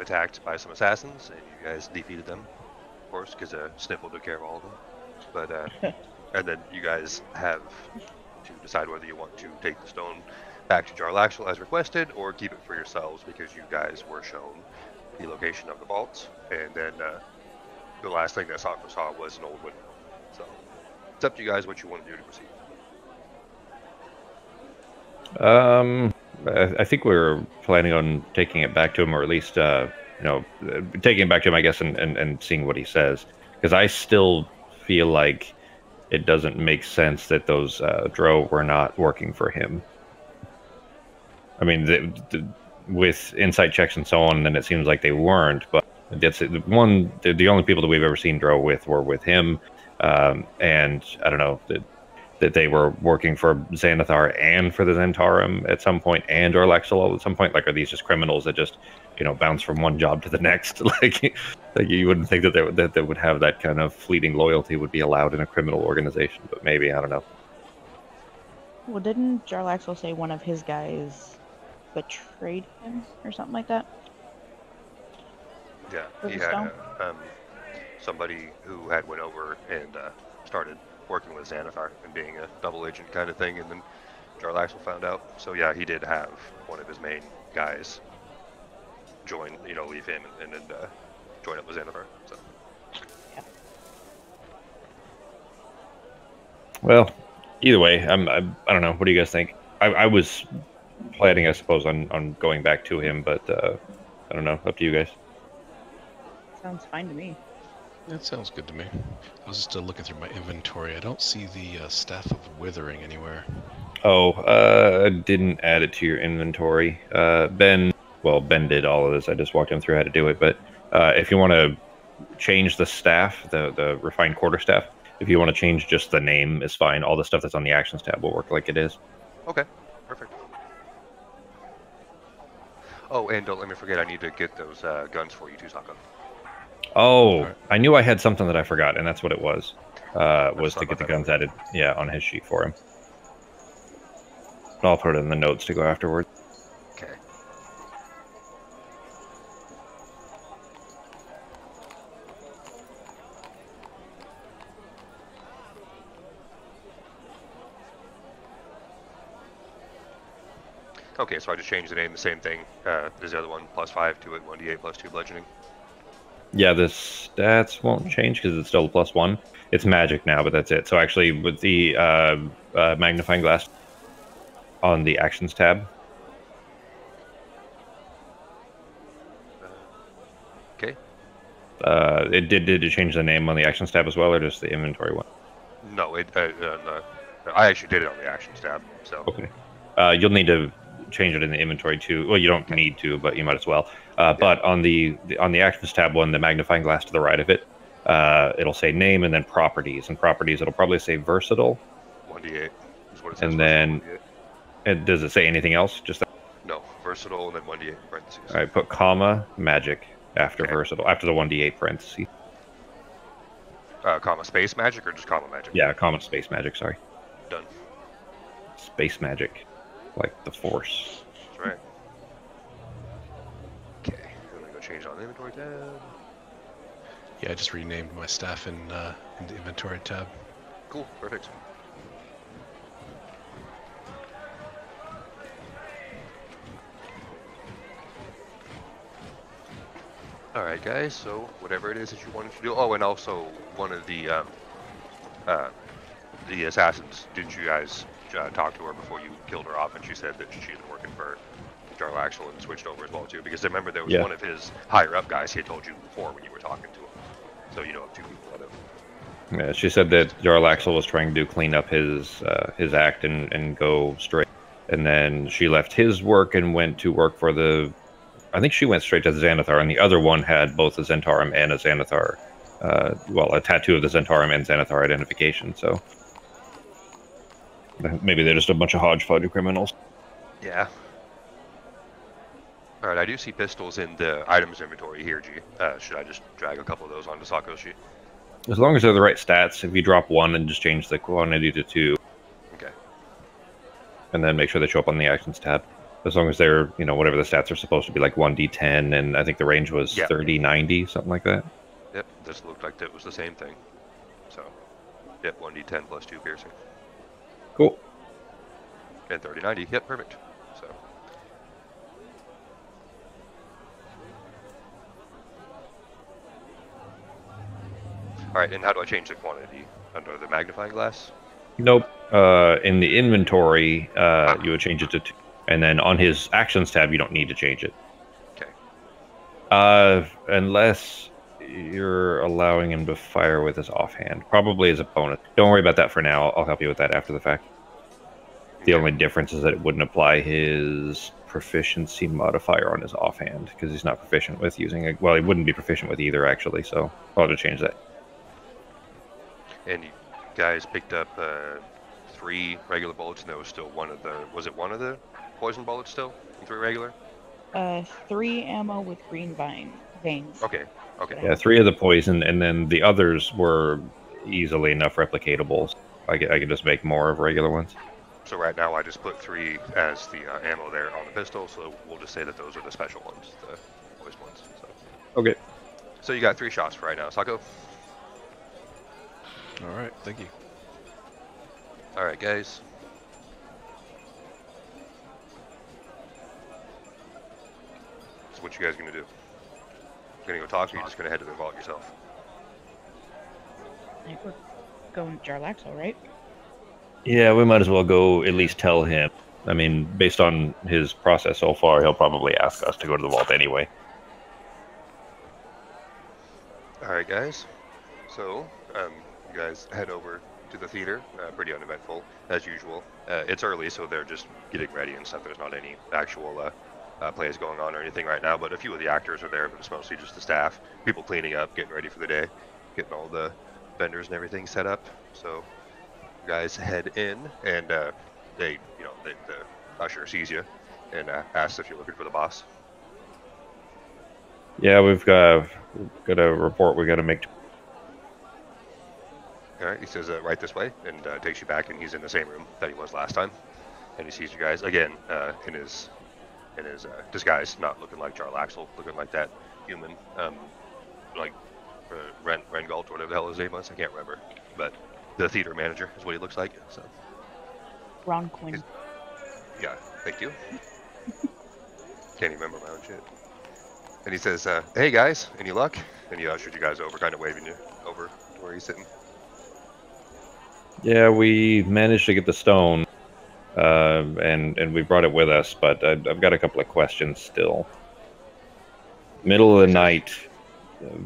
attacked by some assassins, and you guys defeated them, of course, because Sniffle took care of all of them. But and then you guys have to decide whether you want to take the stone back to Jarlaxle as requested, or keep it for yourselves because you guys were shown the location of the vaults, and then the last thing that Sakura saw was an old window. So it's up to you guys what you want to do to proceed. I think we were planning on taking it back to him, or at least, taking it back to him, I guess, and seeing what he says. Because I still feel like it doesn't make sense that those Dro were not working for him. I mean, with insight checks and so on, then it seems like they weren't. But that's the only people that we've ever seen Dro with were with him, and I don't know that they were working for Xanathar and for the Zentarum at some point, and Jarlaxle at some point. Like, are these just criminals that just, bounce from one job to the next? like you wouldn't think that they would have that kind of fleeting loyalty would be allowed in a criminal organization, but maybe, I don't know. Well, didn't Jarlaxle say one of his guys betrayed him or something like that? Yeah, he had somebody who had went over and started working with Xanathar and being a double agent kind of thing, and then Jarlaxle found out. So yeah, he did have one of his main guys join, leave him and then join up with Xanathar. So. Yeah. Well, either way, I don't know. What do you guys think? I was planning, I suppose, on going back to him, but I don't know. Up to you guys. Sounds fine to me. That sounds good to me. I was just looking through my inventory. I don't see the Staff of Withering anywhere. Oh, I didn't add it to your inventory. Ben did all of this. I just walked him through how to do it. But if you want to change the staff, the refined quarterstaff, if you want to change just the name, is fine. All the stuff that's on the actions tab will work like it is. Okay, perfect. Oh, and don't let me forget, I need to get those guns for you too, Sako. Oh, right. I knew I had something that I forgot, and that's what it was. Was to get the guns added, on his sheet for him. I'll put it in the notes to go afterwards. Okay. Okay, so I just changed the name, the same thing. There's the other one, +5 to it, 1d8 +2 bludgeoning. Yeah, the stats won't change because it's still a +1. It's magic now, but that's it. So actually, with the magnifying glass on the actions tab. Okay. Did it change the name on the actions tab as well, or just the inventory one? No, I actually did it on the actions tab. So. Okay. You'll need to change it in the inventory too. Well, you don't need to, but you might as well. But on the actions tab one, the magnifying glass to the right of it, it'll say name and then properties. And properties, it'll probably say versatile. 1d8 is what it says. And then, does it say anything else? Just that? No, versatile and then 1d8 parentheses. All right, put comma magic after versatile, after the 1d8 parentheses. Comma space magic or just comma magic? Yeah, comma space magic. Sorry. Done. Space magic. Like the Force. That's right. Okay, I'm gonna go change on the inventory tab. Yeah, I just renamed my staff in the inventory tab. Cool, perfect. Alright guys, so whatever it is that you wanted to do. Oh, and also one of the assassins, didn't you guys talk to her before you killed her off, and she said that she's been working for Jarlaxle and switched over as well too, because I remember there was one of his higher up guys he had told you before when you were talking to him. So you know of two people out of. Yeah, she said that Jarlaxle was trying to clean up his act and go straight, and then she left his work and went to work for the. I think she went straight to the Xanathar, and the other one had both a Zentarum and a Xanathar. A tattoo of the Zentarum and Xanathar identification. So maybe they're just a bunch of hodgepodge criminals. Yeah. Alright, I do see pistols in the items inventory here, G. Should I just drag a couple of those onto Sako's sheet? As long as they're the right stats, if you drop one and just change the quantity to 2. Okay. And then make sure they show up on the actions tab. as long as they're, you know, whatever the stats are supposed to be, like 1d10, and I think the range was 30-90, something like that. Yep, this looked like it was the same thing. So, yep, 1d10 plus 2 piercing. Cool. And 30-90, yep, perfect. So. Alright, and how do I change the quantity? Under the magnifying glass? Nope. In the inventory, you would change it to 2. And then on his actions tab, you don't need to change it. Okay. Unless you're allowing him to fire with his offhand. Probably as a bonus. Don't worry about that for now. I'll help you with that after the fact. The only difference is that it wouldn't apply his proficiency modifier on his offhand, because he's not proficient with using it. Well, he wouldn't be proficient with either, actually, so I'll have to change that. And you guys picked up 3 regular bullets, and there was still one of the... Was it one of the poison bullets still? And 3 regular? 3 ammo with green veins. Okay, okay. Yeah, 3 of the poison, and then the others were easily enough replicatable. I could just make more of regular ones. So right now I just put 3 as the ammo there on the pistol, so we'll just say that those are the special ones, the poison ones. So. Okay. So you got 3 shots for right now, Sako. Alright, thank you. Alright, guys. So what you guys gonna do? Gonna go talk, or you just gonna head to the vault yourself? I think we're going to Jarlaxle, right? Yeah, we might as well go at least tell him. I mean, based on his process so far, he'll probably ask us to go to the vault anyway. Alright, guys. So, you guys head over to the theater. Pretty uneventful, as usual. It's early, so they're just getting ready and stuff. There's not any actual plays going on or anything right now, but a few of the actors are there, but it's mostly just the staff. People cleaning up, getting ready for the day, getting all the vendors and everything set up. So, you guys head in, and the usher sees you and asks if you're looking for the boss. Yeah, we've got a report we got to make. Alright, he says right this way, and takes you back, and he's in the same room that he was last time. And he sees you guys again in his disguise, not looking like Jarlaxle, looking like that human, like Rengalt, or whatever the hell his name was. I can't remember, but the theater manager is what he looks like. So. Ron Quinn. Yeah, thank you. Can't even remember my own shit. And he says, "Hey guys, any luck?" And he ushered you guys over, kind of waving you over to where he's sitting. Yeah, we managed to get the stone, and we brought it with us, but I've got a couple of questions still. Middle of the night,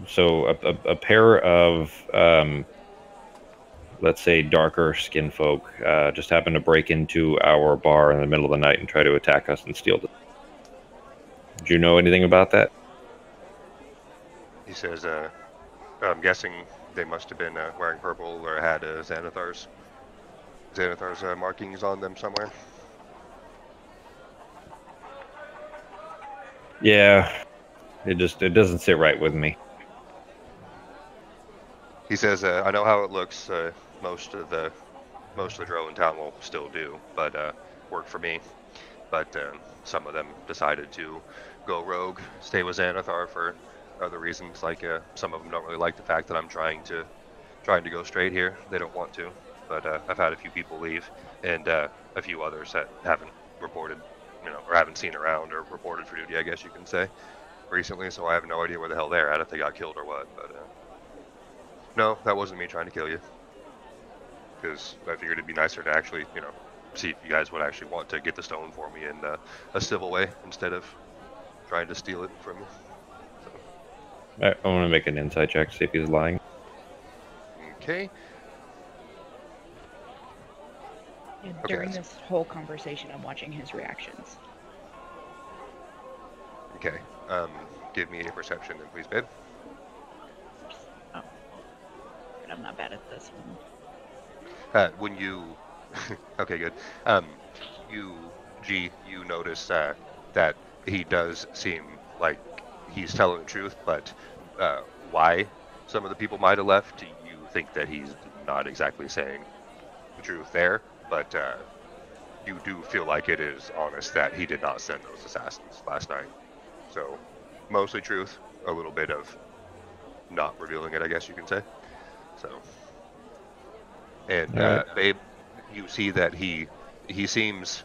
so a pair of, let's say, darker skin folk just happened to break into our bar in the middle of the night and try to attack us and steal it. Do you know anything about that? He says, I'm guessing they must have been wearing purple or had Xanathar's markings on them somewhere. Yeah, it doesn't sit right with me. He says, I know how it looks. Most of the drow in town will still do, but work for me. But some of them decided to go rogue, stay with Xanathar for other reasons. Like some of them don't really like the fact that I'm trying to go straight here. They don't want to. But I've had a few people leave, and a few others that haven't reported, or haven't seen around or reported for duty, I guess you can say, recently. So I have no idea where the hell they're at, if they got killed or what. But no, that wasn't me trying to kill you. Because I figured it'd be nicer to actually, see if you guys would actually want to get the stone for me in a civil way instead of trying to steal it from me. So. I want to make an insight check, see if he's lying. Okay. Yeah, during this whole conversation, I'm watching his reactions. Okay. Give me a perception then, please, babe. Oh. But I'm not bad at this one. When you... okay, good. You notice that he does seem like he's telling the truth, but why some of the people might have left, you think that he's not exactly saying the truth there, but you do feel like it is honest that he did not send those assassins last night. So, mostly truth, a little bit of not revealing it, I guess you can say. So, and Alright. Babe, you see that he seems,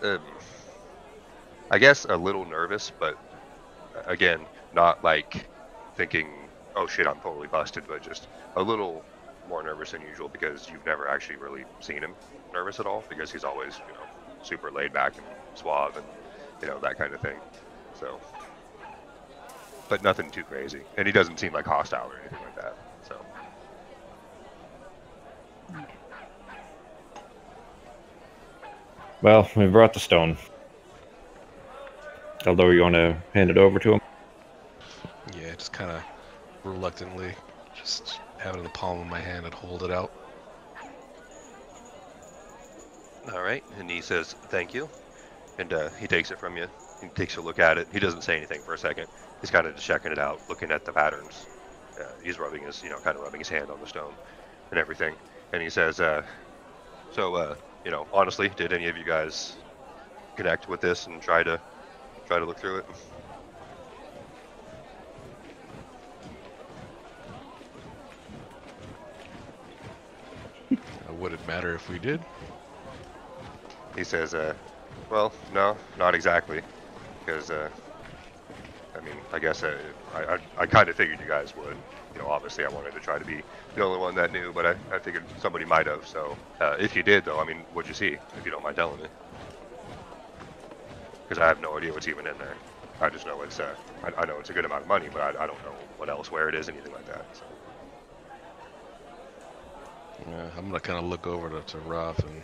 I guess, a little nervous, but again, not like thinking, "Oh shit, I'm totally busted," but just a little more nervous than usual because you've never actually really seen him nervous at all, because he's always, super laid back and suave and that kind of thing. So, but nothing too crazy, and he doesn't seem like hostile or anything like that. So, Well, we brought the stone. Although you want to hand it over to him? Yeah, just kind of reluctantly, just have it in the palm of my hand and hold it out. all right, and he says thank you, and he takes it from you. He takes a look at it. He doesn't say anything for a second. He's kind of just checking it out, looking at the patterns. He's rubbing his, kind of rubbing his hand on the stone and everything. And he says, so, honestly, did any of you guys connect with this and try to look through it? Would it matter if we did? He says, well, no, not exactly, because, I guess I kind of figured you guys would. Obviously I wanted to try to be the only one that knew, but I figured somebody might have. So if you did, though, what'd you see, if you don't mind telling me? Because I have no idea what's even in there. I just know it's, I know it's a good amount of money, but I don't know what else, where it is, anything like that. So. I'm gonna kind of look over to Rav and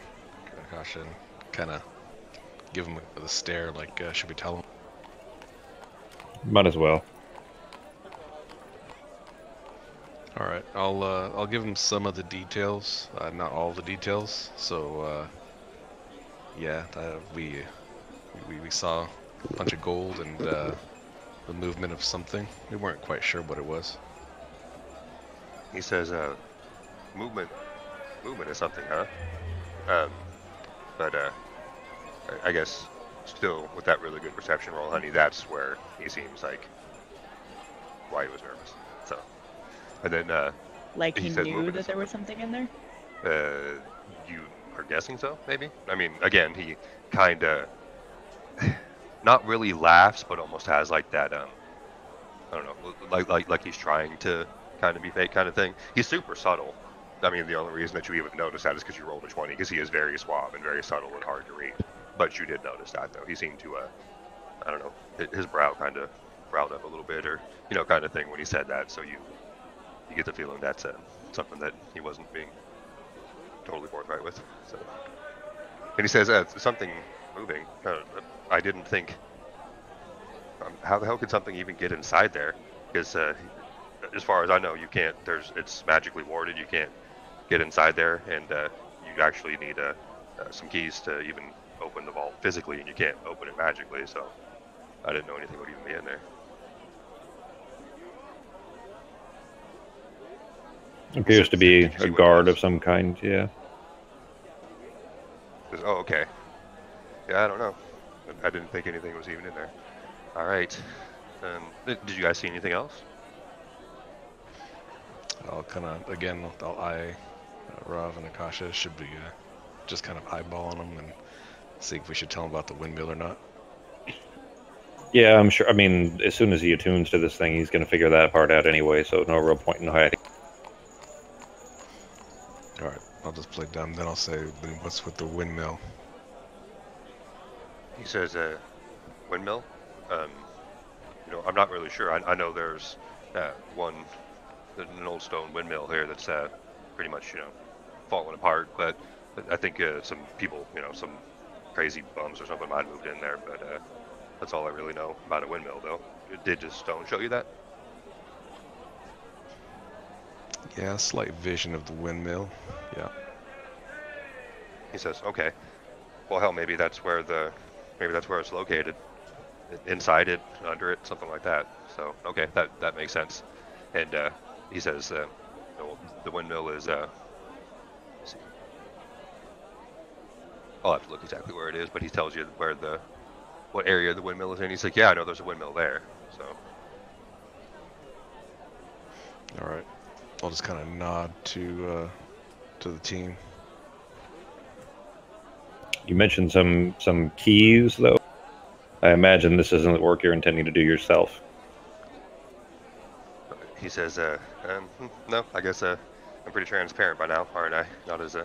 Akasha and kind of give him the stare, like, should we tell him? Might as well. All right, I'll give him some of the details, not all the details. So yeah, we saw a bunch of gold and the movement of something. We weren't quite sure what it was. He says, movement is something, huh? But I guess still with that really good perception roll, honey, that's where he seems like why he was nervous. So, and then Like he he says knew movement that is there was something in there? you are guessing so, maybe? Again, he kind of not really laughs, but almost has like that, I don't know, like he's trying to kind of be fake kind of thing. He's super subtle. The only reason that you even notice that is because you rolled a 20, because he is very suave and very subtle and hard to read. But you did notice that, though. He seemed to, I don't know, his brow kind of browed up a little bit, or, kind of thing when he said that. So you get the feeling that's something that he wasn't being totally forthright with. So, and he says, something moving. I didn't think, how the hell could something even get inside there? Because as far as I know, you can't, it's magically warded, you can't get inside there, and you actually need some keys to even open the vault physically, and you can't open it magically, so I didn't know anything would even be in there. Appears to be a guard of some kind, yeah. Oh, okay. Yeah, I don't know. I didn't think anything was even in there. All right. Did you guys see anything else? I'll kind of, again, I'll eye Rav and Akasha. Should be just kind of eyeballing them and see if we should tell them about the windmill or not. Yeah, I'm sure. As soon as he attunes to this thing, he's going to figure that part out anyway, so no real point in hiding. Alright, I'll just play dumb, then I'll say, what's with the windmill? He says, windmill? I'm not really sure. I know there's an old stone windmill here that's pretty much, falling apart, but I think some people, some crazy bums or something might have moved in there, but that's all I really know about a windmill, though. Did the stone show you that? Yeah, a slight vision of the windmill, yeah. He says, okay. Well, hell, maybe that's where it's located. Inside it, under it, something like that. So, okay, that makes sense. And he says, the windmill is, I'll have to look exactly where it is, but he tells you where what area the windmill is in. He's like, yeah, I know there's a windmill there. So. All right. I'll just kind of nod to the team. You mentioned some keys, though. I imagine this isn't the work you're intending to do yourself. He says, no, I guess I'm pretty transparent by now, aren't I? Not as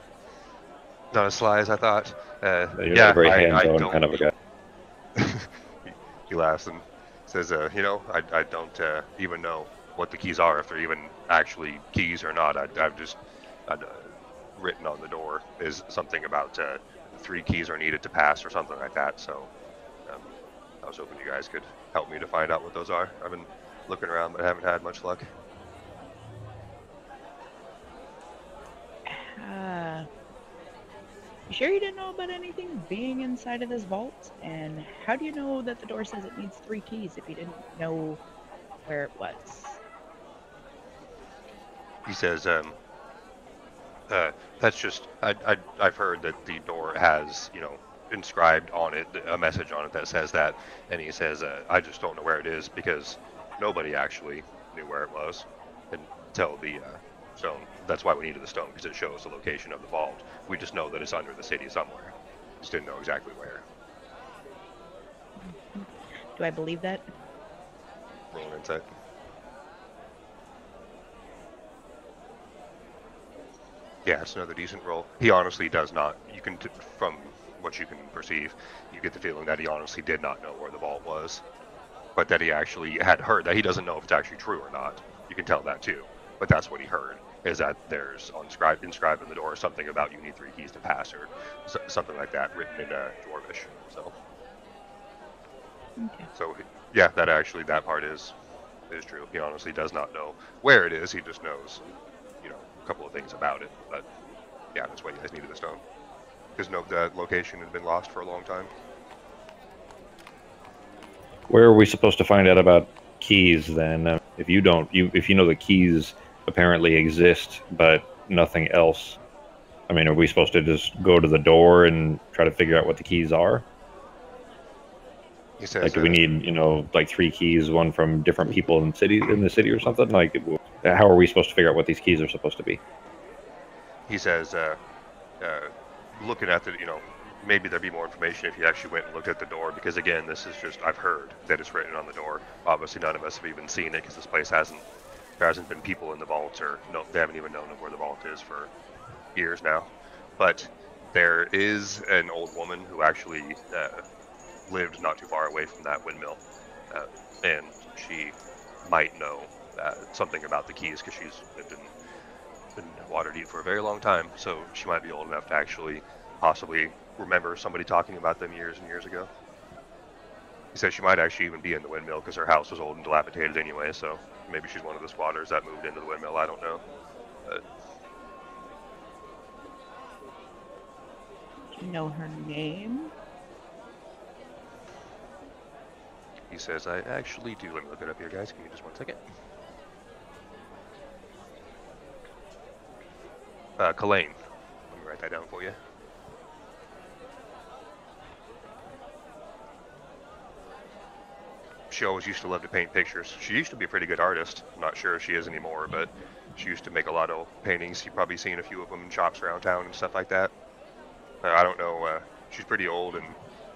sly as I thought. You're Yeah, not a very I hands-on don't. kind of a guy. He laughs and says, you know, I don't even know what the keys are, if they're even actually keys or not. I've written on the door is something about 3 keys are needed to pass or something like that. So I was hoping you guys could help me to find out what those are. I've been looking around, but I haven't had much luck. You sure you didn't know about anything being inside of this vault? And how do you know that the door says it needs 3 keys if you didn't know where it was? He says, that's just, I've heard that the door has, you know, inscribed on it, a message on it that says that, and he says, I just don't know where it is because nobody actually knew where it was until the stone. That's why we needed the stone, because it shows the location of the vault. We just know that it's under the city somewhere. Just didn't know exactly where. Do I believe that? Roll an insight. Yeah, it's another decent roll. He honestly does not. You can, from what you can perceive, you get the feeling that he honestly did not know where the vault was, but that he actually had heard that. He doesn't know if it's actually true or not. You can tell that too, but that's what he heard, is that there's inscribed in the door something about you need 3 keys to pass, or something like that, written in Dwarvish. So, Okay. so yeah, that part is true. He honestly does not know where it is. He just knows, you know, a couple of things about it. But yeah, that's why you guys needed the stone, because the location had been lost for a long time. Where are we supposed to find out about keys then? If you don't, if you know the keys apparently exist, but nothing else. I mean, are we supposed to just go to the door and try to figure out what the keys are? He says, like, do we need, you know, like 3 keys, one from different people in the city or something? Like, how are we supposed to figure out what these keys are supposed to be? He says, looking at the, you know, maybe there'd be more information if you actually went and looked at the door, because again, this is just, I've heard that it's written on the door. Obviously, none of us have even seen it, because this place there hasn't been people in the vault, or no, they haven't even known where the vault is for years now. But there is an old woman who actually lived not too far away from that windmill, and she might know something about the keys, because she's lived in Wddh for a very long time, so she might be old enough to actually possibly remember somebody talking about them years and years ago. He says she might actually even be in the windmill, because her house was old and dilapidated anyway, so maybe she's one of the squatters that moved into the windmill. I don't know. Do you know her name? He says, I actually do. Let me look it up here, guys. Give me just 1 second. Kalain. Let me write that down for you. She always used to love to paint pictures. She used to be a pretty good artist. I'm not sure if she is anymore, but she used to make a lot of paintings. You've probably seen a few of them in shops around town and stuff like that. I don't know. She's pretty old, and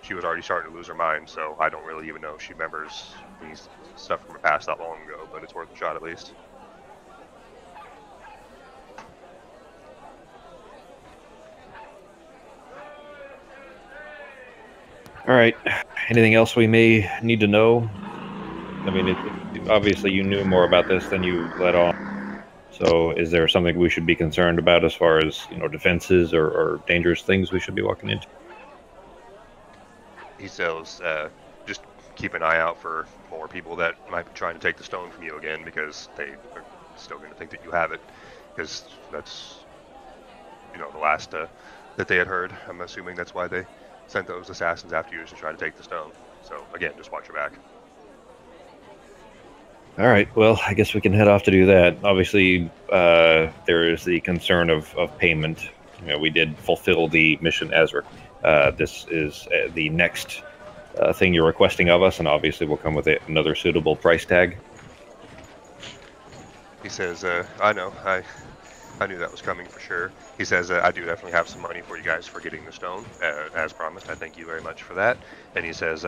she was already starting to lose her mind, so I don't really even know if she remembers these stuff from her past that long ago, but it's worth a shot at least. All right. Anything else we may need to know? I mean, obviously you knew more about this than you let on. So is there something we should be concerned about as far as, you know, defenses or dangerous things we should be walking into? He says, just keep an eye out for more people that might be trying to take the stone from you again, because they are still going to think that you have it, because that's, you know, the last that they had heard. I'm assuming that's why they sent those assassins after you to try to take the stone. So again, just watch your back. All right. Well, I guess we can head off to do that. Obviously, there is the concern of payment. You know, we did fulfill the mission as This is the next thing you're requesting of us, and obviously will come with another suitable price tag. He says, I know, I knew that was coming for sure. He says, I do definitely have some money for you guys for getting the stone, as promised. I thank you very much for that. And he says,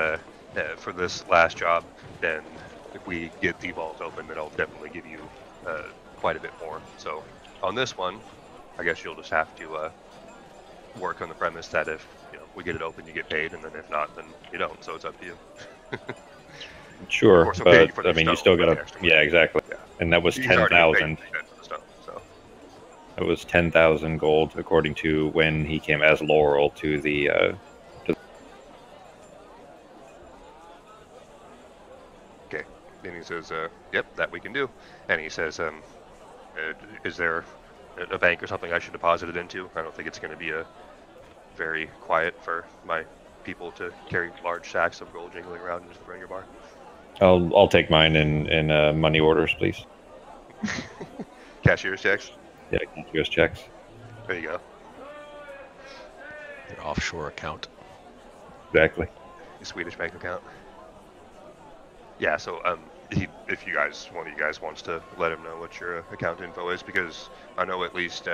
for this last job, then if we get the vault open, then I'll definitely give you quite a bit more. So on this one, I guess you'll just have to work on the premise that if we get it open, you get paid, and then if not, then you don't. So it's up to you. Sure, Of course, we'll pay you for but I the mean, you stone still with got the to. extra Yeah, money. exactly. Yeah. And that was He's already paid 10,000. for the stone, so. It was 10,000 gold, according to when he came as Laurel to the. Okay. Then he says, "Yep, that we can do." And he says, "Is there a bank or something I should deposit it into? I don't think it's going to be very quiet for my people to carry large sacks of gold jingling around in the front of your bar." I'll take mine in money orders, please. Cashier's checks. Yeah, US checks. There you go. Your offshore account. Exactly. Your Swedish bank account. Yeah. So if one of you guys wants to let him know what your account info is, because I know at least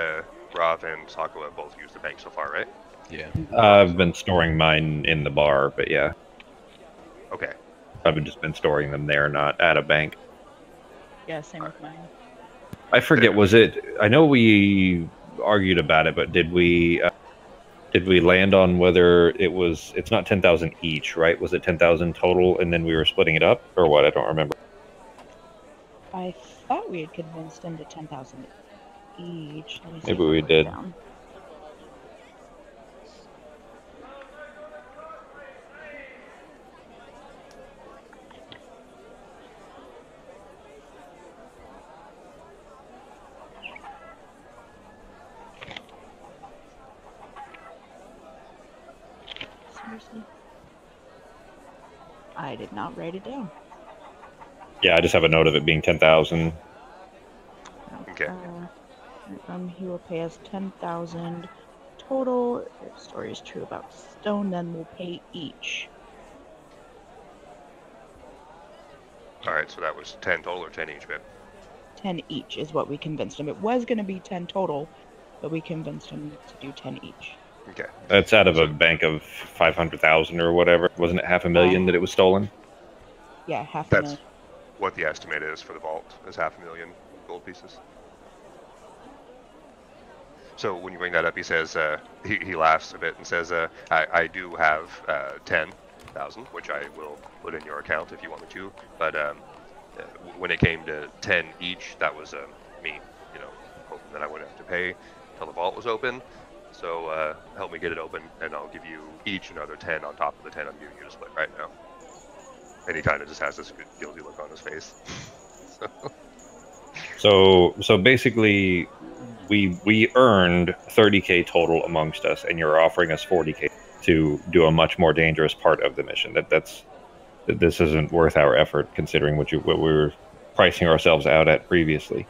Rav and Sako have both used the bank so far, right? Yeah. I've been storing mine in the bar, but yeah, Okay. I've just been storing them there, not at a bank. Yeah, same with mine. I forget. Was it? I know we argued about it, but did we land on whether it's not 10,000 each, right? Was it 10,000 total, and then we were splitting it up, or what? I don't remember. I thought we had convinced him to 10,000 each. Let me see Maybe if I we wrote it did. down. Seriously? I did not write it down. Yeah, I just have a note of it being 10,000. Okay. He will pay us 10,000 total. If the story is true about stone, then we'll pay each. All right. So that was 10 total or 10 each, babe? 10 each is what we convinced him. It was going to be 10 total, but we convinced him to do 10 each. Okay. That's out of a bank of 500,000 or whatever. Wasn't it 500,000 that it was stolen? Yeah, half a That's million. what the estimate is for the vault, is 500,000 gold pieces. So when you bring that up, he says, he laughs a bit and says, I do have 10,000, which I will put in your account if you want me to. But when it came to 10 each, that was me, hoping that I wouldn't have to pay until the vault was open. So help me get it open, and I'll give you each another 10 on top of the 10 I'm giving you to split right now. And he kind of just has this guilty look on his face. So basically, we earned 30k total amongst us, and you're offering us 40k to do a much more dangerous part of the mission. This isn't worth our effort, considering what we were pricing ourselves out at previously.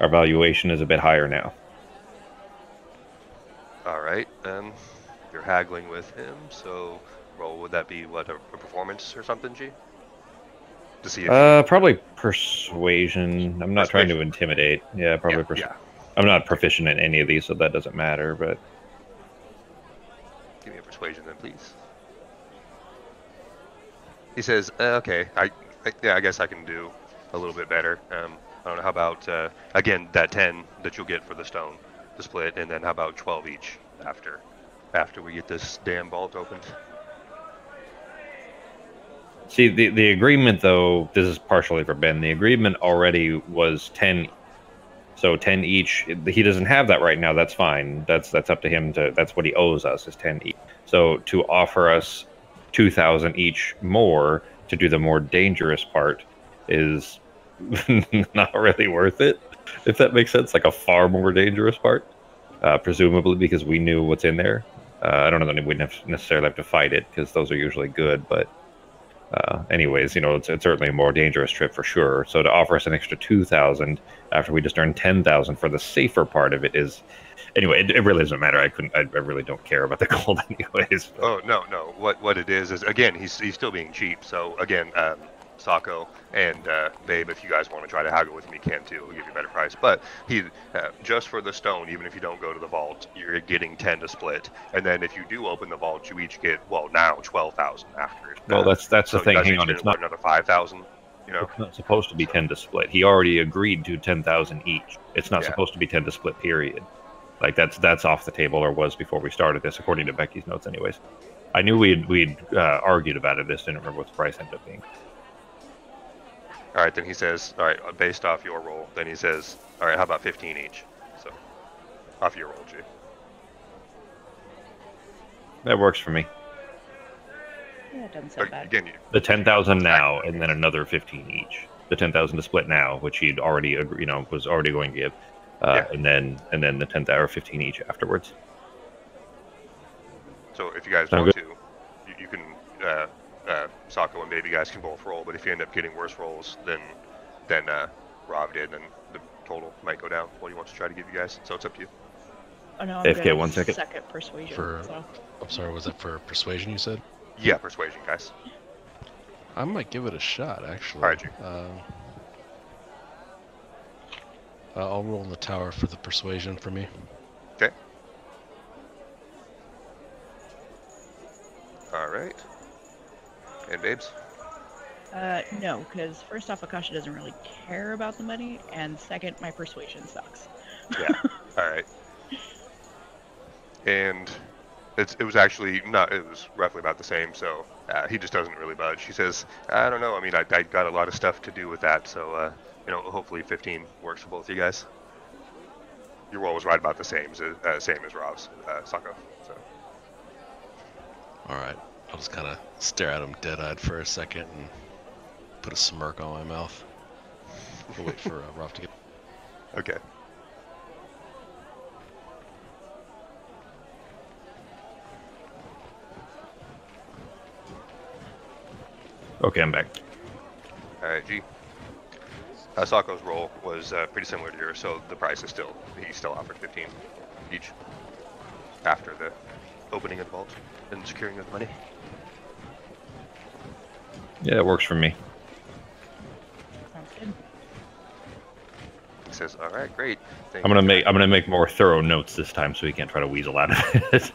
Our valuation is a bit higher now. All right, you're haggling with him, so roll, would that be, what, a performance or something, G? To see if Probably persuasion. I'm not trying to intimidate. Yeah, probably yeah. I'm not proficient in any of these, so that doesn't matter, but... Give me a persuasion then, please. He says, okay, I guess I can do a little bit better. I don't know, how about, again, that 10 that you'll get for the stone to split, and then how about 12 each after we get this damn vault opened? See, the agreement, though, this is partially for Ben, the agreement already was 10, so 10 each. He doesn't have that right now, that's fine. That's up to him, that's what he owes us, is 10 each. So to offer us 2,000 each more to do the more dangerous part is not really worth it, if that makes sense. Like a far more dangerous part, presumably because we knew what's in there. I don't know that we necessarily have to fight it, because those are usually good, but anyways, it's certainly a more dangerous trip for sure. So to offer us an extra 2,000 after we just earned 10,000 for the safer part of it is, anyway, it really doesn't matter. I really don't care about the gold anyways. But. Oh no. What it is again he's still being cheap. So again, Sako and Babe, if you guys want to try to haggle with him, you can too. We'll give you a better price. But he just for the stone, even if you don't go to the vault, you're getting 10 to split. And then if you do open the vault, you each get now 12,000 after it. Well, that's so the thing. you guys Hang each on, get it's not another 5,000. It's not supposed to be 10 to split. He already agreed to 10,000 each. It's not Yeah. supposed to be 10 to split. Period. Like that's off the table, or was before we started this, according to Becky's notes, anyways. I knew we'd argued about it. I just didn't remember what the price ended up being. All right, then he says, all right, based off your roll, then he says, all right, how about 15 each? So, off your roll, G. That works for me. Yeah, it doesn't sound bad. Again, The 10,000 now, and then another 15 each. The 10,000 to split now, which he'd already, was already going to give, Yeah. and then the 10,000 or 15 each afterwards. So if you guys Sound want to, you can, Sako and Baby guys can both roll, but if you end up getting worse rolls than Rob did, then the total might go down. What he wants to try to give you guys, so it's up to you. Oh no, I'm AFK, good. 1 second. Second persuasion. So. I'm sorry, was that for persuasion you said? Yeah, persuasion, guys. I might give it a shot, actually. All right, G. I'll roll in the tower for the persuasion for me. Okay. All right. And Babes? No, because first off, Akasha doesn't really care about the money, and second, my persuasion sucks. Yeah. All right. And it was actually not. It was roughly about the same. So he just doesn't really budge. He says, "I don't know. I mean, I got a lot of stuff to do with that. So hopefully 15 works for both of you guys." Your roll was right about the same as Rob's, Sako. So. All right. I'll just kind of stare at him dead-eyed for a second and put a smirk on my mouth. We'll wait for Rob to get. Okay. Okay, I'm back. All right, G. Sako's roll was pretty similar to yours, so the price is he still offered 15 each after the opening of the vault and securing of the money. Yeah, it works for me. Sounds good. He says, "All right, great. I'm gonna make more thorough notes this time, so he can't try to weasel out of it.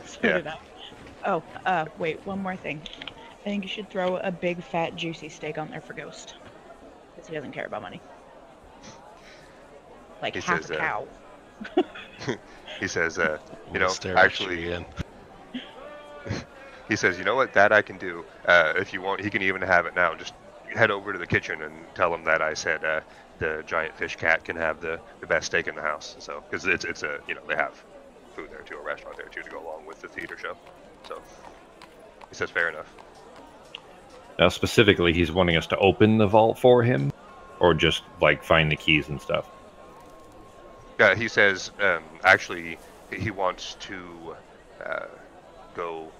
So Yeah. did I. Oh, wait, one more thing. I think you should throw a big, fat, juicy steak on there for Ghost. Because he doesn't care about money. Like He half says, a cow. He says, Stare at you actually, again. he says, you know what, that I can do. If you want, he can even have it now. Just head over to the kitchen and tell him that I said the giant fish cat can have the best steak in the house. So, because it's a, they have food there too, a restaurant there too, to go along with the theater show. So, he says, fair enough. Now, specifically, he's wanting us to open the vault for him, or just like find the keys and stuff. Yeah, he says, actually, he wants to go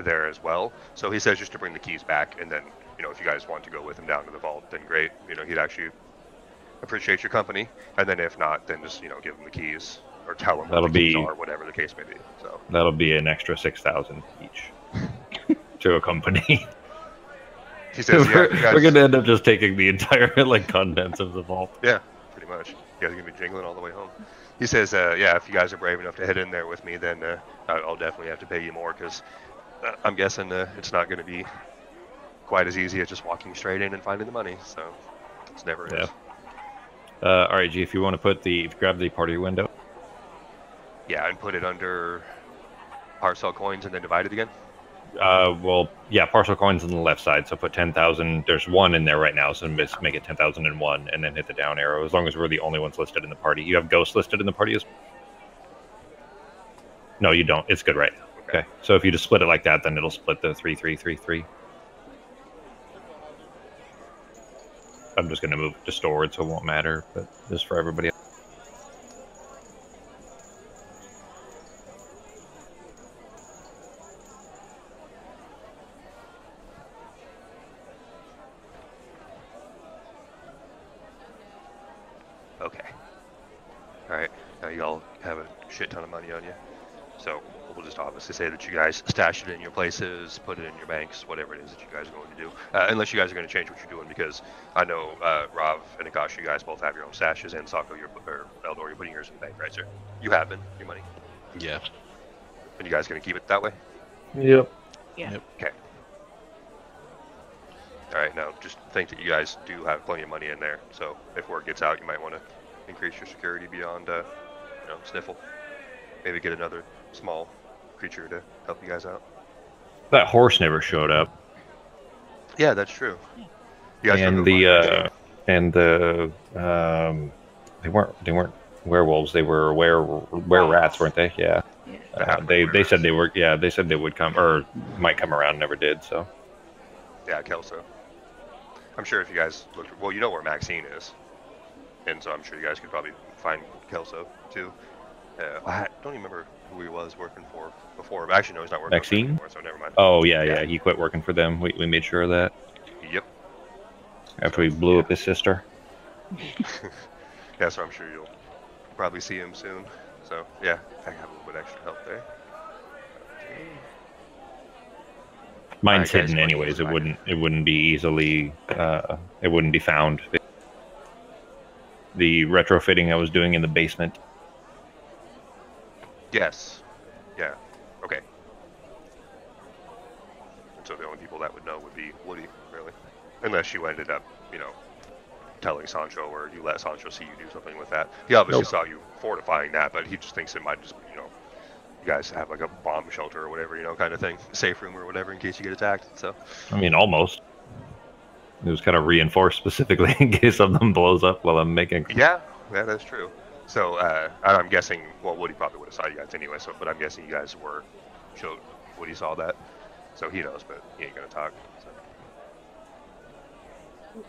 there as well. So he says just to bring the keys back, and then, if you guys want to go with him down to the vault, then great. He'd actually appreciate your company. And then if not, then just, give him the keys, or tell him what the keys are, whatever the case may be. So that'll be an extra 6,000 each to accompany. He says, we're gonna end up just taking the entire contents of the vault. Yeah, pretty much. You guys are gonna be jingling all the way home. He says, if you guys are brave enough to head in there with me, then I'll definitely have to pay you more, because I'm guessing it's not going to be quite as easy as just walking straight in and finding the money. So it's never is. All right, G, if you want to grab the party window. Yeah, and put it under parcel coins and then divide it again. Partial coins on the left side. So put 10,000. There's one in there right now, so make it 10,001, and then hit the down arrow. As long as we're the only ones listed in the party. You have Ghost listed in the party as. No, you don't. It's good right now. Okay. So if you just split it like that, then it'll split the 3-3-3-3. I'm just gonna move it to stored, so it won't matter. But just for everybody else. Okay. All right. Now you all have a shit ton of money on you, so we'll just obviously say that you guys stash it in your places, put it in your banks, whatever it is that you guys are going to do. Unless you guys are going to change what you're doing, because I know Rav and Akash, you guys both have your own stashes, and Sako, or Eldor, you're putting yours in the bank, right, sir? You have been your money, Yeah. and you guys going to keep it that way? Yep. Yeah. Yep. Okay. All right. Now, just think that you guys do have plenty of money in there, so if word gets out, you might want to increase your security beyond, Sniffle. Maybe get another small creature to help you guys out. That horse never showed up. Yeah, that's true. You guys And remember they weren't werewolves. They were rats, weren't they? Yeah. Yeah. They said they were. Yeah, they said they would come or might come around. Never did. So. Yeah, Kelso. I'm sure if you guys look, well, you know where Maxine is, and so I'm sure you guys could probably find Kelso too. I don't even remember who he was working for before. Actually, no, he's not working Maxine? for them anymore, so never mind. Oh yeah. He quit working for them. We made sure of that Yep. after we blew up his sister. Yeah, so I'm sure you'll probably see him soon. So yeah, I have a little bit extra help there. Okay. Mine's Alright, guys, hidden what do you anyways. find? It wouldn't be easily. It wouldn't be found. The retrofitting I was doing in the basement. Yes. Yeah. Okay. And so the only people that would know would be Woody, really, unless you ended up, telling Sancho, or you let Sancho see you do something with that. He obviously Nope. saw you fortifying that, but he just thinks it might just, you guys have like a bomb shelter or whatever, kind of thing, safe room or whatever in case you get attacked. So. I mean, almost. It was kind of reinforced specifically in case something blows up while I'm making. Yeah, that's true. So I'm guessing, well, Woody probably would have saw you guys anyway. So, but I'm guessing you guys showed Woody saw that, so he knows, but he ain't gonna talk. So.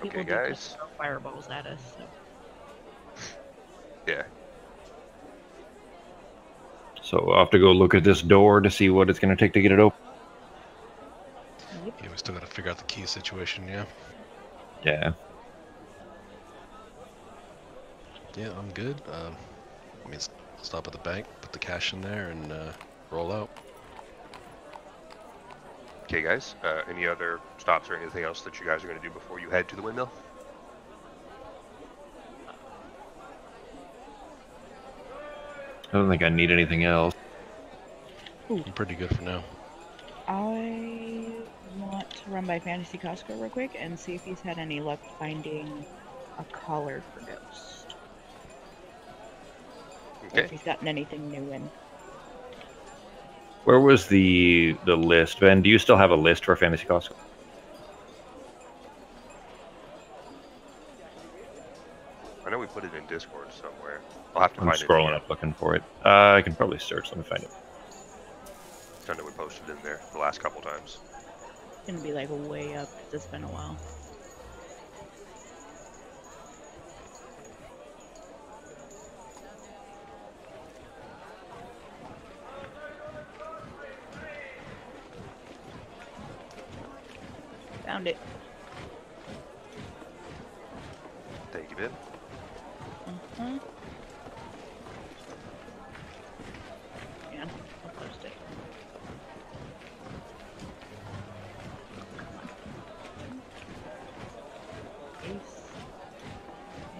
People Okay, do guys. throw fireballs at us. So. Yeah. So I'll have to go look at this door to see what it's going to take to get it open. Yeah, we still got to figure out the key situation. Yeah. Yeah. Yeah, I'm good. Stop at the bank, put the cash in there, and roll out. Okay, guys. Any other stops or anything else that you guys are gonna do before you head to the windmill? I don't think I need anything else. I'm pretty good for now. I want to run by Fantasy Costco real quick and see if he's had any luck finding a collar for Ghost. Or if Okay. he's gotten anything new in. Where was the list, Ben? Do you still have a list for Fantasy Costco? I know we put it in Discord somewhere. I'll have to I'm find scrolling it. up looking for it. I can probably search. Let me find it. I know we posted in there the last couple times. It's gonna be like way up 'cause it's been a while. Found it. Thank you, Ben. Uh-huh. Yeah, I'll post it. Come on. Ace.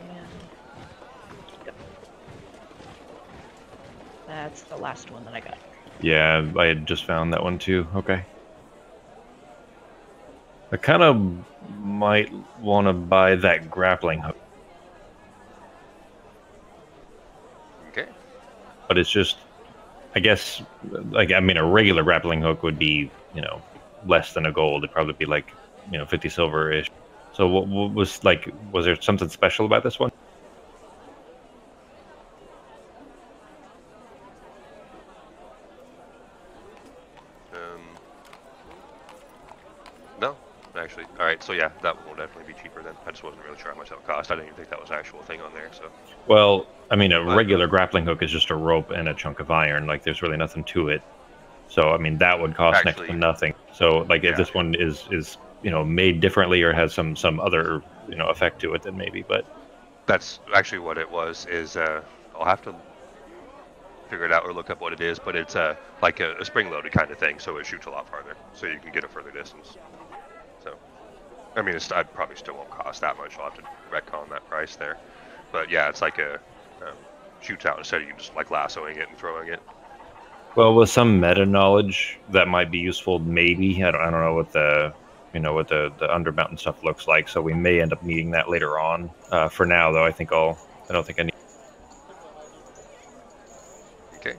And go. That's the last one that I got. Yeah, I had just found that one too. Okay. I kind of might want to buy that grappling hook, Okay. but it's just, I guess, a regular grappling hook would be, less than a gold. It'd probably be like, 50 silver-ish. So what was there something special about this one? No, actually. All right. So yeah, that one will definitely be cheaper then. I just wasn't really sure how much that would cost. I didn't even think that was an actual thing on there. So. Well, a regular grappling hook is just a rope and a chunk of iron. Like, there's really nothing to it. So, that would cost next Actually, to nothing. So, if yeah. this one is made differently or has some other, effect to it, then maybe. But That's actually what it was. I'll have to figure it out or look up what it is, but it's like a spring-loaded kind of thing, so it shoots a lot farther, so you can get a further distance. So, I mean, I probably still won't cost that much. I'll have to retcon that price there. But yeah, it's like a shoots out instead of you just like lassoing it and throwing it. Well, with some meta knowledge that might be useful, maybe. I don't know what the Undermountain stuff looks like, so we may end up needing that later on. For now, though, I don't think I need. Okay.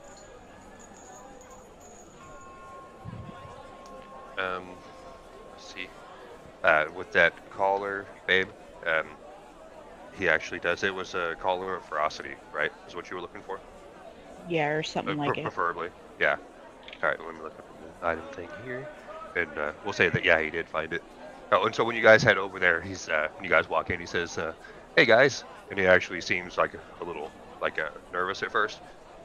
Let's see. With that collar, babe, he actually does. It was a collar of ferocity, right? Is what you were looking for? Yeah, or something like it. Preferably, yeah. All right, let me look up the item thing here, and we'll say that yeah, he did find it. Oh, and so when you guys head over there, when you guys walk in, he says, "Hey guys," and he actually seems like a little nervous at first,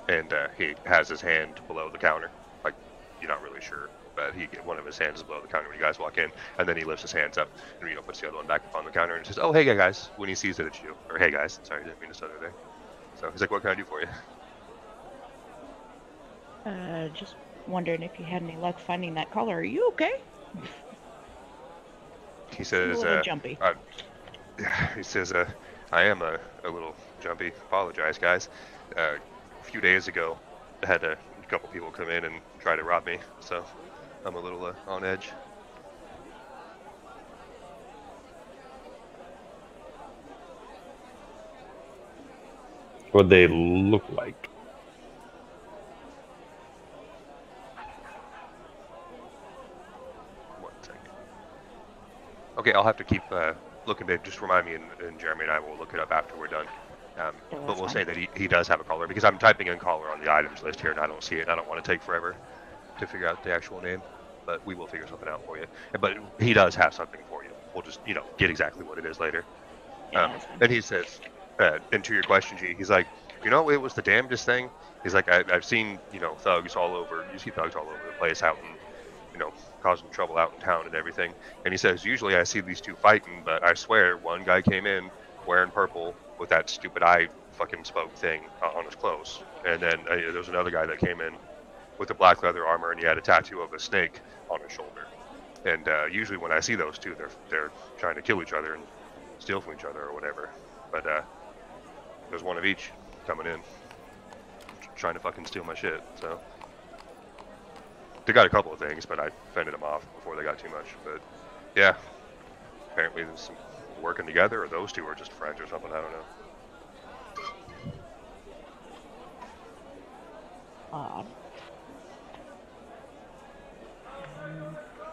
and he has his hand below the counter, like you're not really sure, but one of his hands is below the counter when you guys walk in, and then he lifts his hands up and puts the other one back up on the counter and says, "Oh hey guys," when he sees that it's you, or "Hey guys," sorry, didn't mean to stutter there. So he's like, "What can I do for you?" Just wondering if you had any luck finding that collar. Are you okay? He says, a little jumpy. He says, I am a little jumpy. Apologize, guys. A few days ago, I had a couple people come in and try to rob me, so I'm a little on edge. What they look like? Okay, I'll have to keep looking, babe. Just remind me, and Jeremy and I will look it up after we're done. But we'll say that he does have a collar, because I'm typing in collar on the items list here, and I don't see it, and I don't want to take forever to figure out the actual name. But we will figure something out for you. But he does have something for you. We'll just, get exactly what it is later. And he says, and to your question, G, he's like, it was the damnedest thing. He's like, I've seen, thugs all over. You see thugs all over the place out in, causing trouble out in town and everything. And he says, usually I see these two fighting, but I swear one guy came in wearing purple with that stupid eye fucking spoke thing on his clothes. And then there was another guy that came in with a black leather armor, and he had a tattoo of a snake on his shoulder. And usually when I see those two, they're trying to kill each other and steal from each other or whatever. But there's one of each coming in, trying to fucking steal my shit, so. They got a couple of things, but I fended them off before they got too much. But yeah, apparently there's some working together, or those two are just friends or something. I don't know. Odd.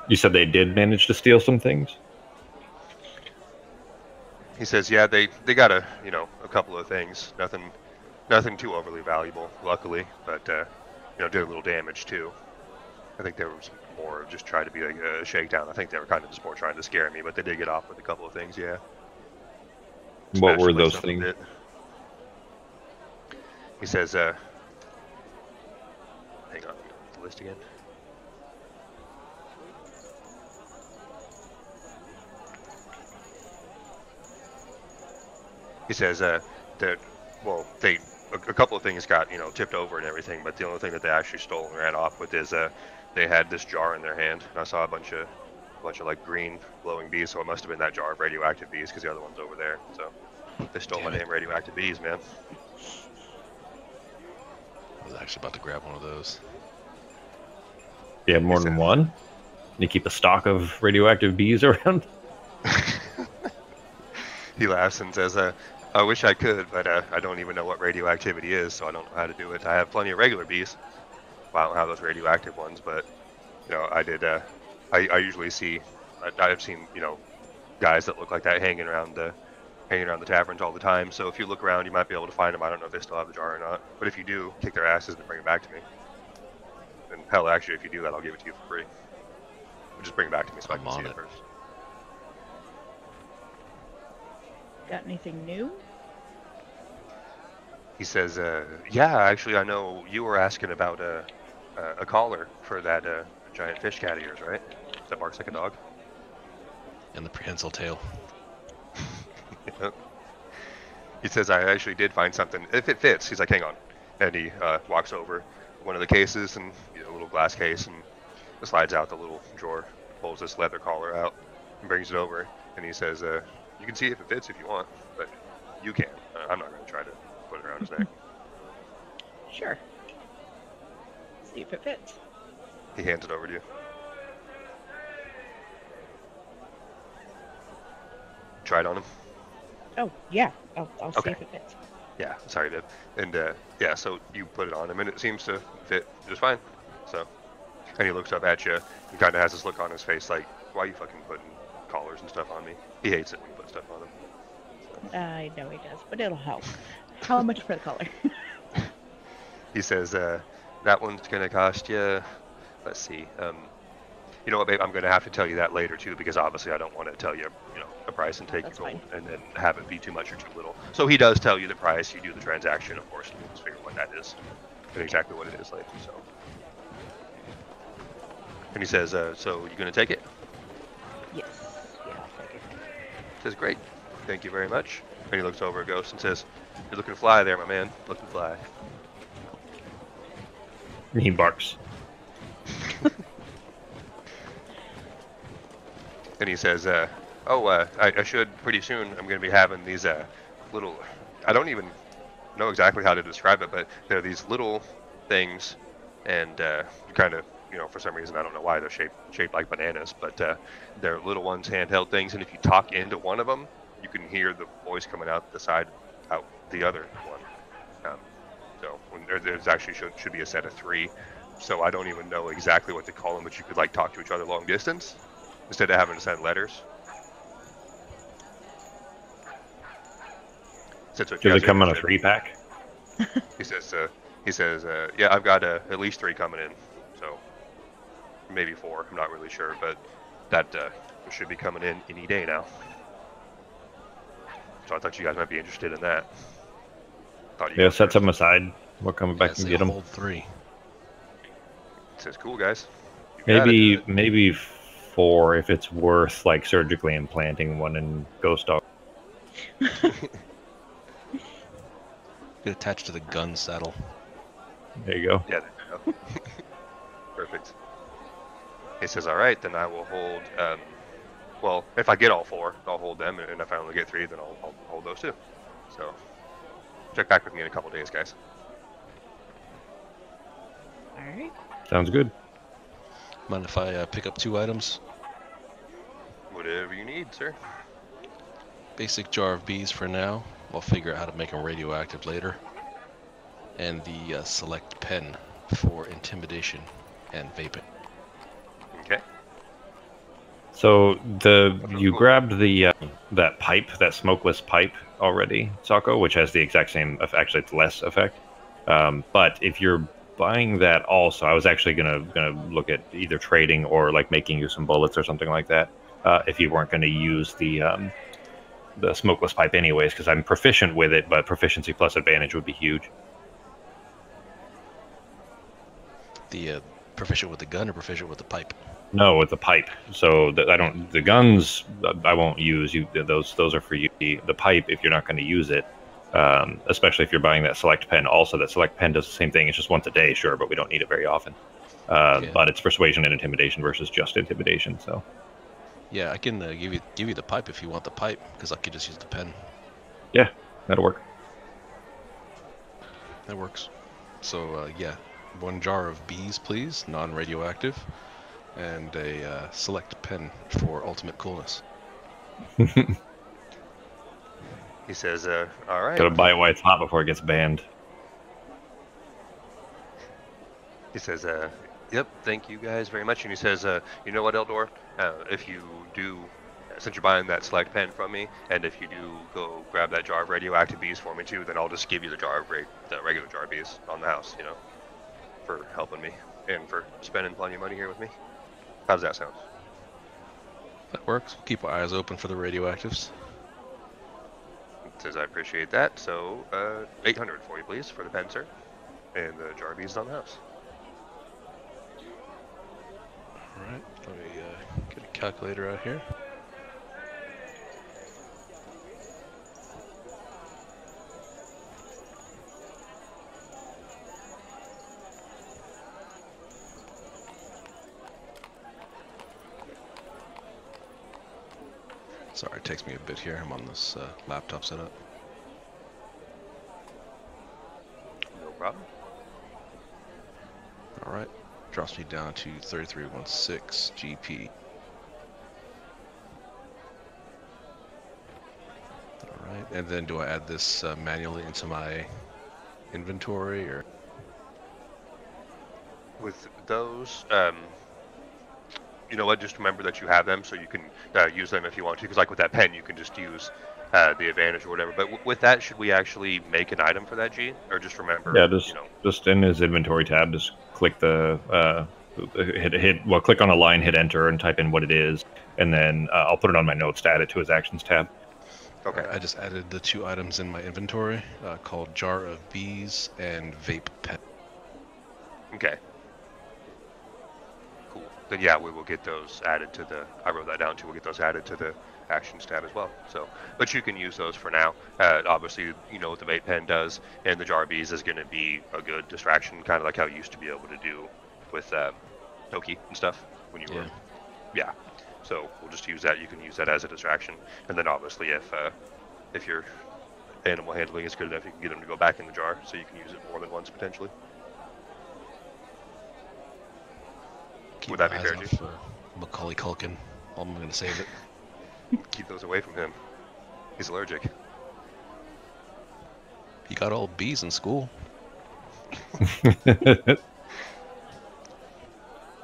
You said they did manage to steal some things? He says, yeah, they got a couple of things. Nothing too overly valuable, luckily, but did a little damage too. I think there was more just trying to be like a shakedown. I think they were kind of just more trying to scare me, but they did get off with a couple of things, yeah. What were those things? He says, hang on, the list again. He says that, a couple of things got, tipped over and everything, but the only thing that they actually stole and ran off with is they had this jar in their hand, and I saw a bunch of like green glowing bees, so it must have been that jar of radioactive bees, because the other one's over there. So they stole my damn radioactive bees, man. I was actually about to grab one of those. You have more than one? You keep a stock of radioactive bees around? He laughs and says, I wish I could, but I don't even know what radioactivity is, so I don't know how to do it. I have plenty of regular bees. Well, I don't have those radioactive ones, but I did. I usually see. I've seen guys that look like that hanging around the taverns all the time. So if you look around, you might be able to find them. I don't know if they still have the jar or not, but if you do, kick their asses and bring it back to me. And hell, actually, if you do that, I'll give it to you for free. Just bring it back to me so I can see it first. Got anything new? He says, yeah, actually, I know you were asking about a collar for that giant fish cat of yours, right? That barks like a dog? And the prehensile tail. Yep. He says, I actually did find something. If it fits, he's like, hang on. And he walks over one of the cases and a little glass case and slides out the little drawer, pulls this leather collar out and brings it over. And he says, you can see if it fits if you want, but you can't. I'm not going to try to put it around his neck. Sure. See if it fits. He hands it over to you. Try it on him. Oh, yeah. I'll see Okay. if it fits. Yeah, sorry, babe. And yeah, so you put it on him, and it seems to fit just fine. So, and he looks up at you and kind of has this look on his face like, why are you fucking putting collars and stuff on me? He hates it when you put stuff on him. I know he does, but it'll help. How much for the color? He says, that one's going to cost you, let's see, you know what, babe, I'm going to have to tell you that later, too, because obviously I don't want to tell you, a price and take That's your gold fine. and then have it be too much or too little. So he does tell you the price. You do the transaction, of course, and you just figure what that is and exactly what it is later. So, and he says, so you going to take it? Yes. Yeah, I'll take it. Says, great. Thank you very much. And he looks over at Ghost and says, you're looking fly there, my man. Looking fly. He barks. And he says, I should pretty soon. I'm going to be having these little, I don't even know exactly how to describe it, but they're these little things, and kind of, for some reason, I don't know why they're shaped like bananas, but they're little ones, handheld things, and if you talk into one of them, you can hear the voice coming out the other one. So there's actually should be a set of 3. So I don't even know exactly what to call them, but you could like talk to each other long distance instead of having to send letters. So Do they come on a 3-pack? He says, yeah, I've got at least 3 coming in, so maybe 4. I'm not really sure, but that should be coming in any day now. So I thought you guys might be interested in that. Yeah, set some aside. We're coming back and get them. Hold 3. Says, cool guys. You got it. Maybe 4 if it's worth like surgically implanting one in Ghost Dog. Get attached to the gun saddle. There you go. Yeah, there you go. Perfect. He says, all right, then I will hold, well, if I get all 4, I'll hold them, and if I only get 3, then I'll hold those 2. So, check back with me in a couple days, guys. All right. Sounds good. Mind if I pick up 2 items? Whatever you need, sir. Basic jar of bees for now. I'll figure out how to make them radioactive later. And the select pen for intimidation and vaping. Okay. So you grabbed the that pipe, that smokeless pipe already, Sako, which has the exact same effect. Actually, it's less effect. But if you're buying that also, I was actually gonna look at either trading or like making you some bullets or something like that. If you weren't going to use the smokeless pipe anyways, because I'm proficient with it, but proficiency plus advantage would be huge. The proficient with the gun or proficient with the pipe? No, with the pipe. So the guns I won't use. Those are for you. The pipe, if you're not going to use it, especially if you're buying that select pen. Also, that select pen does the same thing. It's just once a day, sure, but we don't need it very often. But it's persuasion and intimidation versus just intimidation. So. Yeah, I can give you the pipe if you want the pipe, because I could just use the pen. Yeah, that'll work. That works. So yeah, 1 jar of bees, please, non-radioactive, and a select pen for ultimate coolness. He says, all right. Gotta buy it while it's hot before it gets banned. He says, yep, thank you guys very much. And he says, you know what, Eldor? If you do, since you're buying that select pen from me, and if you do go grab that jar of radioactive bees for me too, then I'll just give you the regular jar of bees on the house, for helping me and for spending plenty of money here with me. How does that sound? That works. We'll keep our eyes open for the radioactives. He says, I appreciate that. So, 800 for you, please, for the pen, sir. And the jar of bees on the house. Alright, let me get a calculator out here. Sorry, it takes me a bit here. I'm on this laptop setup. No problem. All right, drops me down to 3316 GP. All right, and then do I add this manually into my inventory, or? With those, you know what? Just remember that you have them, so you can use them if you want to. Because like with that pen, you can just use the advantage or whatever. But with that, should we actually make an item for that G, or just remember? Yeah, You know. just in his inventory tab, just click the click on a line, hit enter, and type in what it is, and then I'll put it on my notes to add it to his actions tab. Okay. I just added the 2 items in my inventory called Jar of Bees and Vape Pen. Okay. Cool. Then yeah, we will get those added to the. I wrote that down too. We'll get those added to the actions tab as well. So, but you can use those for now. Obviously, you know what the vape pen does, and the jar of bees is going to be a good distraction, kind of like how you used to be able to do with Toki and stuff when you were. Yeah. So we'll just use that. You can use that as a distraction, and then obviously if your animal handling is good enough, you can get them to go back in the jar, so you can use it more than once potentially. Keep Would that be eyes fair, out G? for Macaulay Culkin. I'm going to save it. Keep those away from him. He's allergic. He got all B's in school.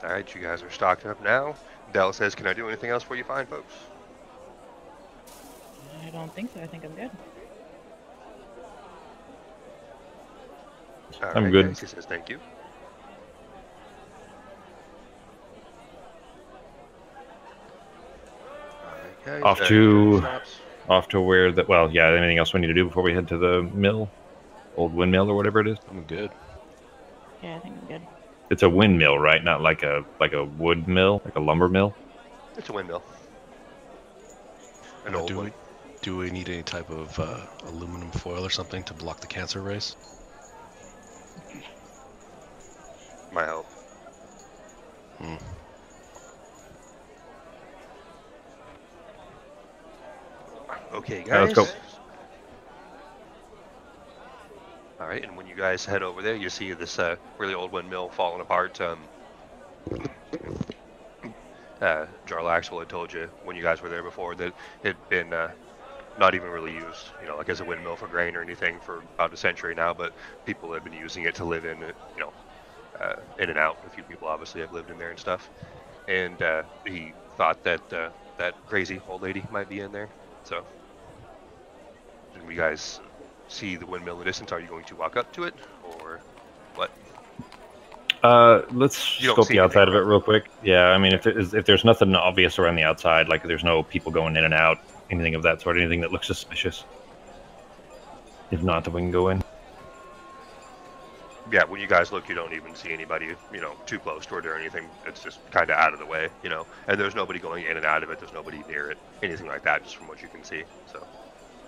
All right, you guys are stocked up now. Dell says, "Can I do anything else for you fine folks?" I don't think so. I think I'm good. All I'm right, good. Guys, he says, "Thank you." All right, guys, Off to where that. Well, yeah. Anything else we need to do before we head to the mill, old windmill or whatever it is? I'm good. Yeah, I think I'm good. It's a windmill, right? Not like a wood mill, like a lumber mill. It's a windmill. An old one. Do we need any type of aluminum foil or something to block the cancer rays? My help. Okay, guys. Let's go. All right, and when you guys head over there, you see this really old windmill falling apart. Jarlaxle had told you when you guys were there before that it had been not even really used, you know, like as a windmill for grain or anything for about a century now, but people have been using it to live in it, you know, in and out. A few people obviously have lived in there and stuff. And he thought that that crazy old lady might be in there. So, when you guys see the windmill in the distance, are you going to walk up to it, or what? Let's You don't scope see the outside anything, of it real quick. Yeah, I mean, if there's nothing obvious around the outside, like there's no people going in and out, anything of that sort, anything that looks suspicious. If not, then we can go in. Yeah, when you guys look, you don't even see anybody, you know, too close to it or anything. It's just kind of out of the way, you know. And there's nobody going in and out of it. There's nobody near it, anything like that, just from what you can see. So,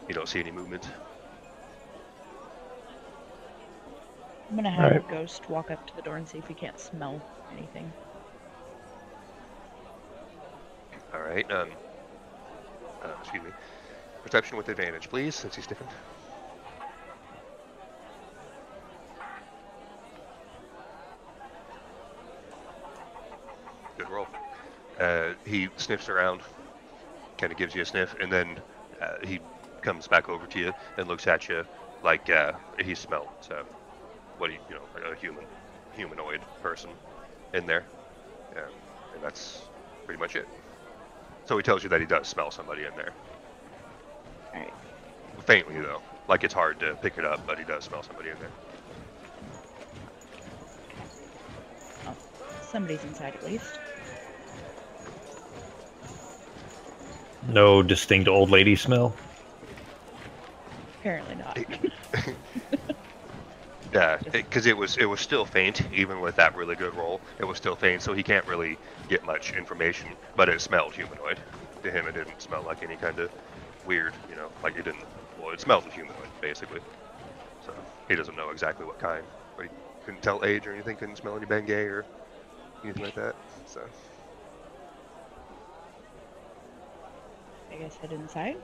you don't see any movement. I'm gonna have Alright. Ghost walk up to the door and see if he can't smell anything. All right. Excuse me. Perception with advantage, please, since he's different. Good roll. He sniffs around, kind of gives you a sniff, and then he comes back over to you and looks at you like he smelled what you know, like a humanoid person in there, and that's pretty much it. So he tells you that he does smell somebody in there. Alright. Faintly though, like it's hard to pick it up, but he does smell somebody in there. Oh, somebody's inside at least. No distinct old lady smell. Apparently not. Yeah, because it was still faint, even with that really good roll. It was still faint, so he can't really get much information. But it smelled humanoid. To him, it didn't smell like any kind of weird, you know, like it didn't. Well, it smelled of humanoid, basically. So he doesn't know exactly what kind, but he couldn't tell age or anything. Couldn't smell any Bengay or anything like that. So. guess head inside.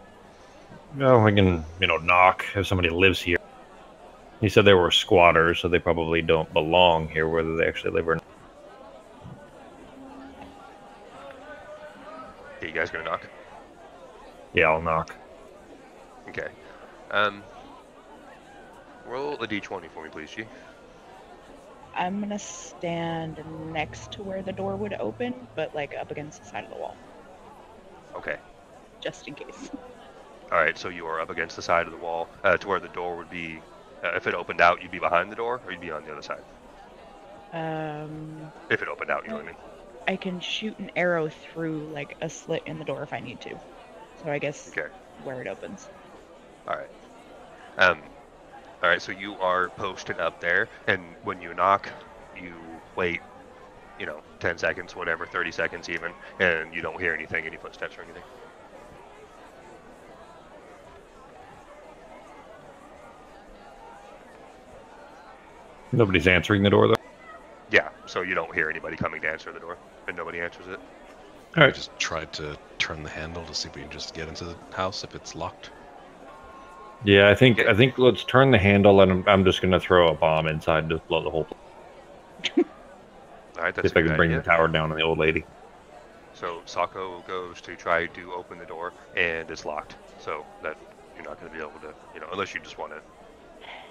No, we can, knock if somebody lives here. He said they were squatters, so they probably don't belong here, whether they actually live or not. Okay, you guys gonna knock? Yeah, I'll knock. Okay. Roll a d20 for me, please, G. I'm gonna stand next to where the door would open, but like up against the side of the wall, Okay. just in case. All right, so you are up against the side of the wall to where the door would be. If it opened out, you'd be behind the door, or you'd be on the other side. If it opened out, you know what I mean? I can shoot an arrow through like a slit in the door if I need to. So I guess Okay. where it opens. All right. All right, so you are posted up there, and when you knock, you wait, 10 seconds, whatever, 30 seconds even, and you don't hear anything, any footsteps or anything. Nobody's answering the door, though. Yeah, so you don't hear anybody coming to answer the door, and nobody answers it. All I right. just tried to turn the handle to see if we can just get into the house if it's locked. Yeah, I think let's turn the handle, and I'm just gonna throw a bomb inside to blow the whole place. All right, See that's if a I good can bring idea. the tower down on the old lady. So Sako goes to try to open the door, and it's locked. So that you're not going to be able to, unless you just want to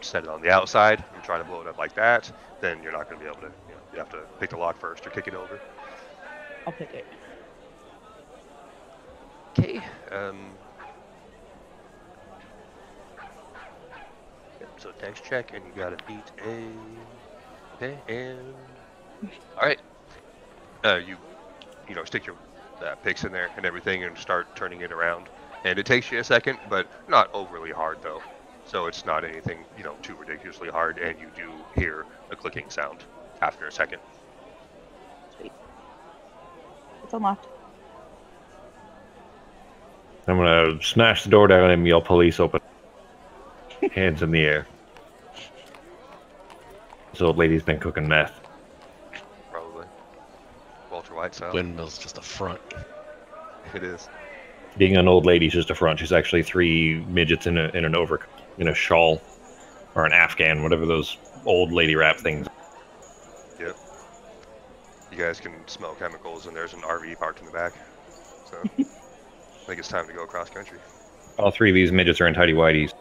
set it on the outside and try to blow it up like that, then you're not going to be able to. You have to pick the lock first or kick it over. I'll pick it. Okay. So dex check, and you got to beat a. Okay, and all right. You stick your picks in there and everything, and start turning it around. And it takes you a second, but not overly hard though. So it's not anything too ridiculously hard, and you do hear a clicking sound after a second. Sweet. It's unlocked. I'm gonna smash the door down and yell, "Police, open!" Hands in the air. This old lady's been cooking meth. Probably. Walter White style. Windmill's just a front. It is. Being an old lady's just a front. She's actually three midgets in an overcoat, in a shawl, or an Afghan, whatever those old lady wrap things. Yep. You guys can smell chemicals, and there's an RV parked in the back. So I think it's time to go across country. All three of these midgets are in tighty whities.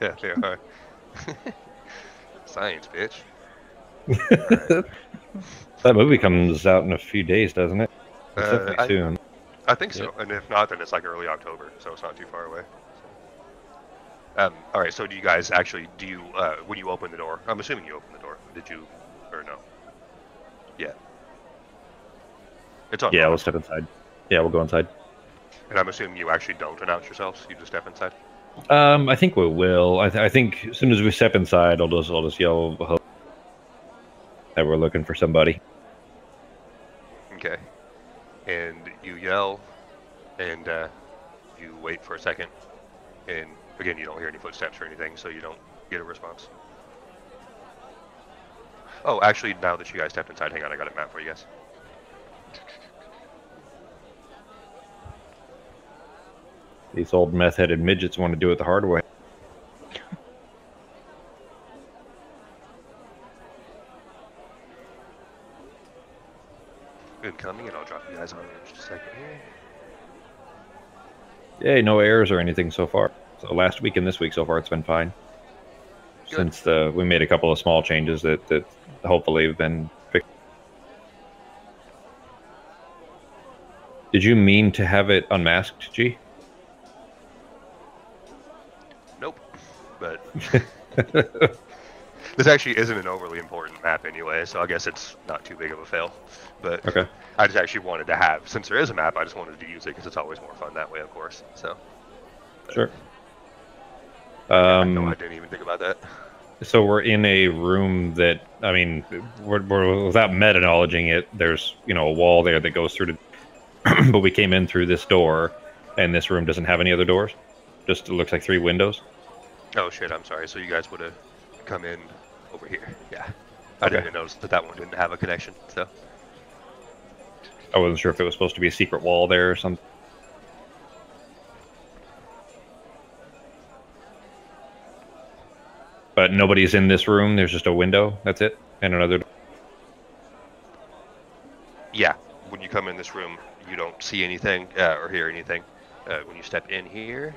Yeah, they are. Science, bitch. Alright. That movie comes out in a few days, doesn't it? It's definitely soon. I think so, and if not, then it's like early October, so it's not too far away. So. All right. So, do you guys actually when you open the door? I'm assuming you opened the door. Did you, or no? Yeah. It's on. Yeah, we'll step inside. Yeah, we'll go inside. And I'm assuming you actually don't announce yourselves. You just step inside. I think we will. I think as soon as we step inside, I'll just yell that we're looking for somebody. Okay. And you yell, and you wait for a second, and again, you don't hear any footsteps or anything, so you don't get a response. Oh, actually, now that you guys stepped inside, hang on, I got a map for you guys. These old meth-headed midgets want to do it the hard way. Incoming, and I'll drop you guys on in just a second here. Yay, no errors or anything so far. So last week and this week so far, it's been fine. Good. Since we made a couple of small changes that hopefully have been fixed. Did you mean to have it unmasked, G? Nope. But this actually isn't an overly important map anyway, so I guess it's not too big of a fail. But Okay. I just actually wanted to have, since there is a map, I just wanted to use it because it's always more fun that way, of course. So. Sure. No, I didn't even think about that. So we're in a room that, I mean, we're without meta-knowledging it, there's, a wall there that goes through to, but we came in through this door, and this room doesn't have any other doors. Just it looks like 3 windows. Oh shit, I'm sorry. So you guys would have come in over here. Yeah. I Okay. didn't notice that one didn't have a connection, so. I wasn't sure if it was supposed to be a secret wall there or something. But nobody's in this room. There's just a window. That's it, and another. Yeah, when you come in this room, you don't see anything or hear anything. When you step in here,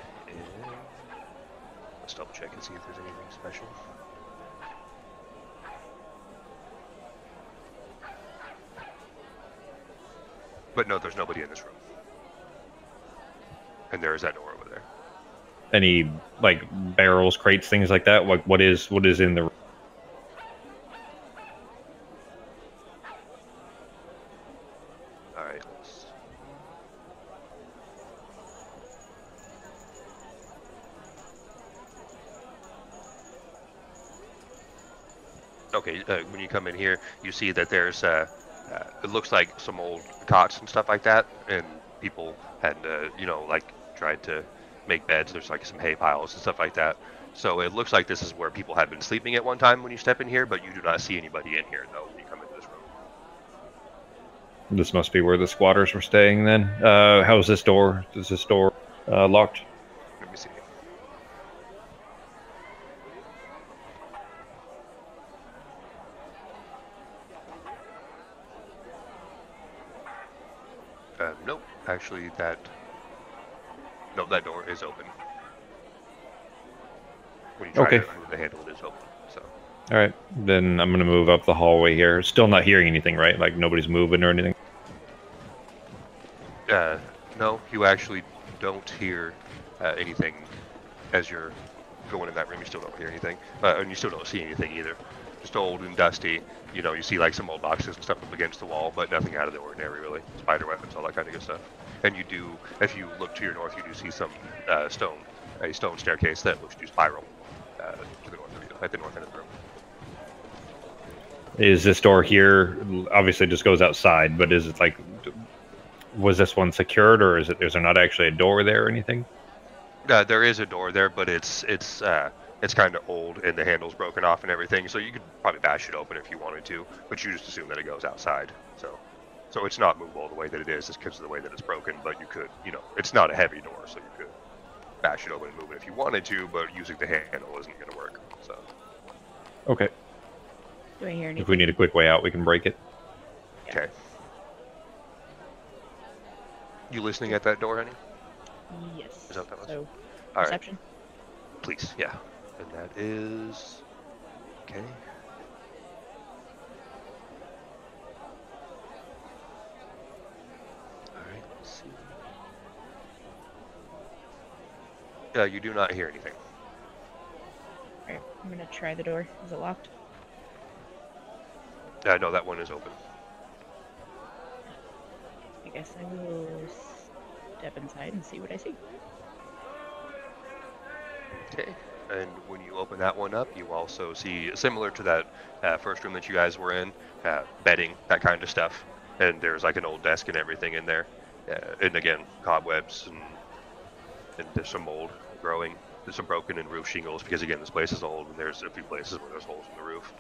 let's double check and see if there's anything special. But no, there's nobody in this room. And there is that door over there. Any like barrels, crates, things like that? What is in the? All right. Okay, when you come in here, you see that there's it looks like some old cots and stuff like that, and people had like tried to make beds. There's like some hay piles and stuff like that. So it looks like this is where people had been sleeping at one time when you step in here, but you do not see anybody in here though when you come into this room. This must be where the squatters were staying then. How's this door? Is this door locked? Let me see. Nope. Actually, that door is open. When you try Okay. to move the handle, it is open. So. All right, then I'm gonna move up the hallway here. Still not hearing anything, right? Like nobody's moving or anything. No, you actually don't hear anything as you're going in that room. You still don't hear anything, and you still don't see anything either. Just old and dusty. You see like some old boxes and stuff up against the wall, but nothing out of the ordinary really. Spider webs, all that kind of good stuff. And you do, if you look to your north, you do see some a stone staircase that looks to spiral to the north of you, at the north end of the room. Is this door here? Obviously, just goes outside, but is it like? Was this one secured, or is there not actually a door there or anything? There is a door there, but it's kind of old and the handle's broken off and everything. So you could probably bash it open if you wanted to, but you just assume that it goes outside. So it's not movable the way that it is, just because of the way that it's broken. But you could, it's not a heavy door, so you could bash it open and move it if you wanted to. But using the handle isn't going to work. So. Okay. Do I hear anything? If we need a quick way out, we can break it. Okay. You listening at that door, honey? Yes. Is that what that was? So, All right. perception? Please, yeah. And that is... Okay. Alright, let's see. You do not hear anything. Alright, I'm gonna try the door. Is it locked? No, that one is open. I guess I will step inside and see what I see. Okay. And when you open that one up, you also see, similar to that first room that you guys were in, bedding, that kind of stuff. And there's like an old desk and everything in there. And again, cobwebs and there's some mold growing. There's some broken in roof shingles because again, this place is old and there's a few places where there's holes in the roof.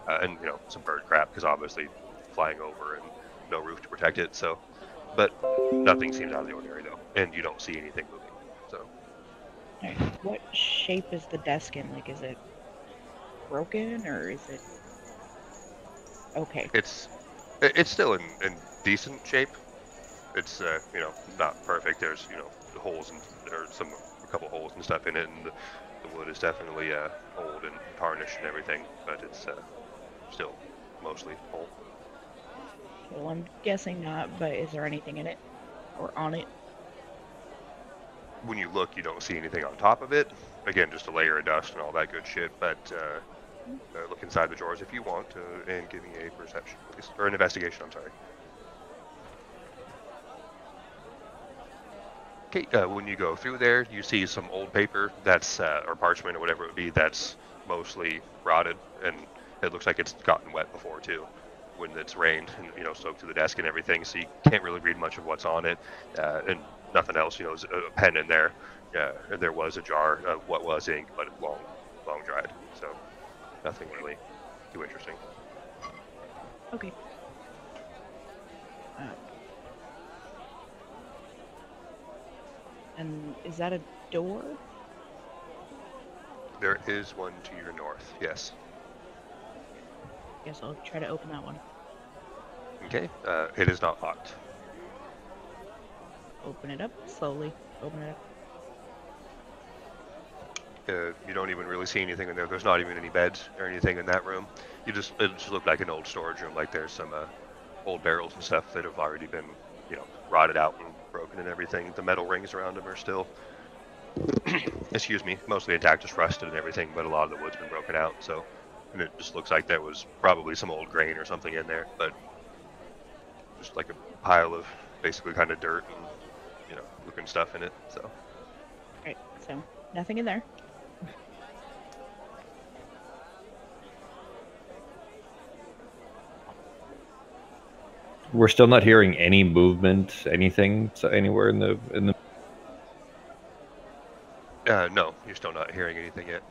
And some bird crap because obviously flying over and no roof to protect it. So, but nothing seems out of the ordinary though, and you don't see anything moving. So. Alright, what shape is the desk in? Like, is it broken or is it okay? It's still in decent shape. It's not perfect. There's holes and there's a couple holes and stuff in it, and the wood is definitely old and tarnished and everything, but it's still mostly whole. Well, I'm guessing not, but is there anything in it or on it? When you look, you don't see anything on top of it. Again, just a layer of dust and all that good shit. But look inside the drawers if you want, and give me a perception, please, or an investigation. I'm sorry. Okay. When you go through there, you see some old paper that's or parchment or whatever it would be that's mostly rotted, and it looks like it's gotten wet before too, when it's rained and soaked to the desk and everything. So you can't really read much of what's on it, and nothing else. There's a pen in there. And there was a jar of what was ink, but long dried. So nothing really too interesting. Okay. And is that a door? There is one to your north, yes. Guess I'll try to open that one. Okay, it is not locked. Open it up slowly. Open it up. You don't even really see anything in there. There's not even any beds or anything in that room. It just looked like an old storage room. Like there's some old barrels and stuff that have already been, rotted out and broken and everything. The metal rings around them are still, excuse me, mostly intact, just rusted and everything. But a lot of the wood's been broken out. So, and it just looks like there was probably some old grain or something in there, but just like a pile of basically kind of dirt and looking stuff in it. So. Alright, so nothing in there. We're still not hearing any movement, anything anywhere in the No, you're still not hearing anything yet.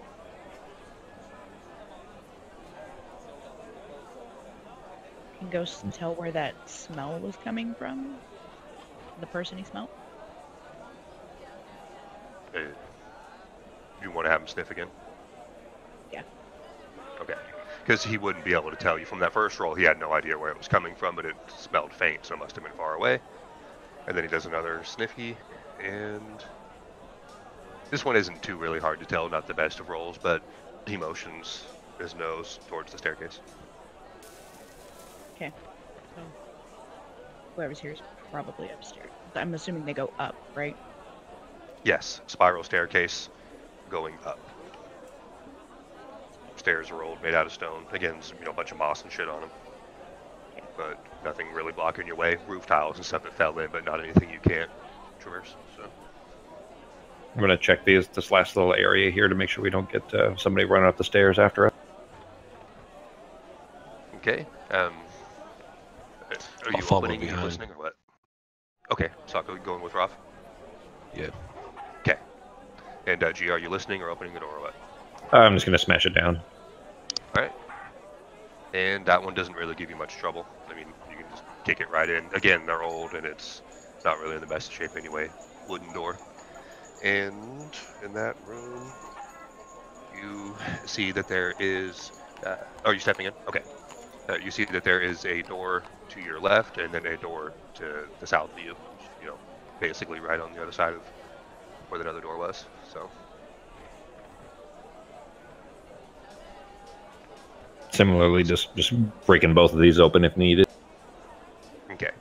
Can Ghost tell where that smell was coming from? The person he smelled? You want to have him sniff again? Yeah. Okay. Because he wouldn't be able to tell you. From that first roll, he had no idea where it was coming from, but it smelled faint, so it must have been far away. And then he does another sniffy, and this one isn't too really hard to tell, not the best of rolls, but he motions his nose towards the staircase. Okay. So whoever's here is probably upstairs. I'm assuming they go up, right? Yes, spiral staircase going up. Stairs are old, made out of stone. Again, a bunch of moss and shit on them. But nothing really blocking your way. Roof tiles and stuff that fell in, but not anything you can't traverse. So I'm gonna check this last little area here to make sure we don't get somebody running up the stairs after us. okay. Are I'll you follow opening and behind. listening or what? Okay, Sako going with Roth. Yeah. Okay. And G, are you listening or opening the door or what? I'm just gonna smash it down. All right. And that one doesn't really give you much trouble. I mean, you can just kick it right in. Again, they're old and it's not really in the best shape anyway. Wooden door. And in that room, you see that there is. Are you stepping in? Okay. You see that there is a door to your left and then a door to the south of you. Basically right on the other side of where that other door was. So. Similarly, just breaking both of these open if needed. Okay.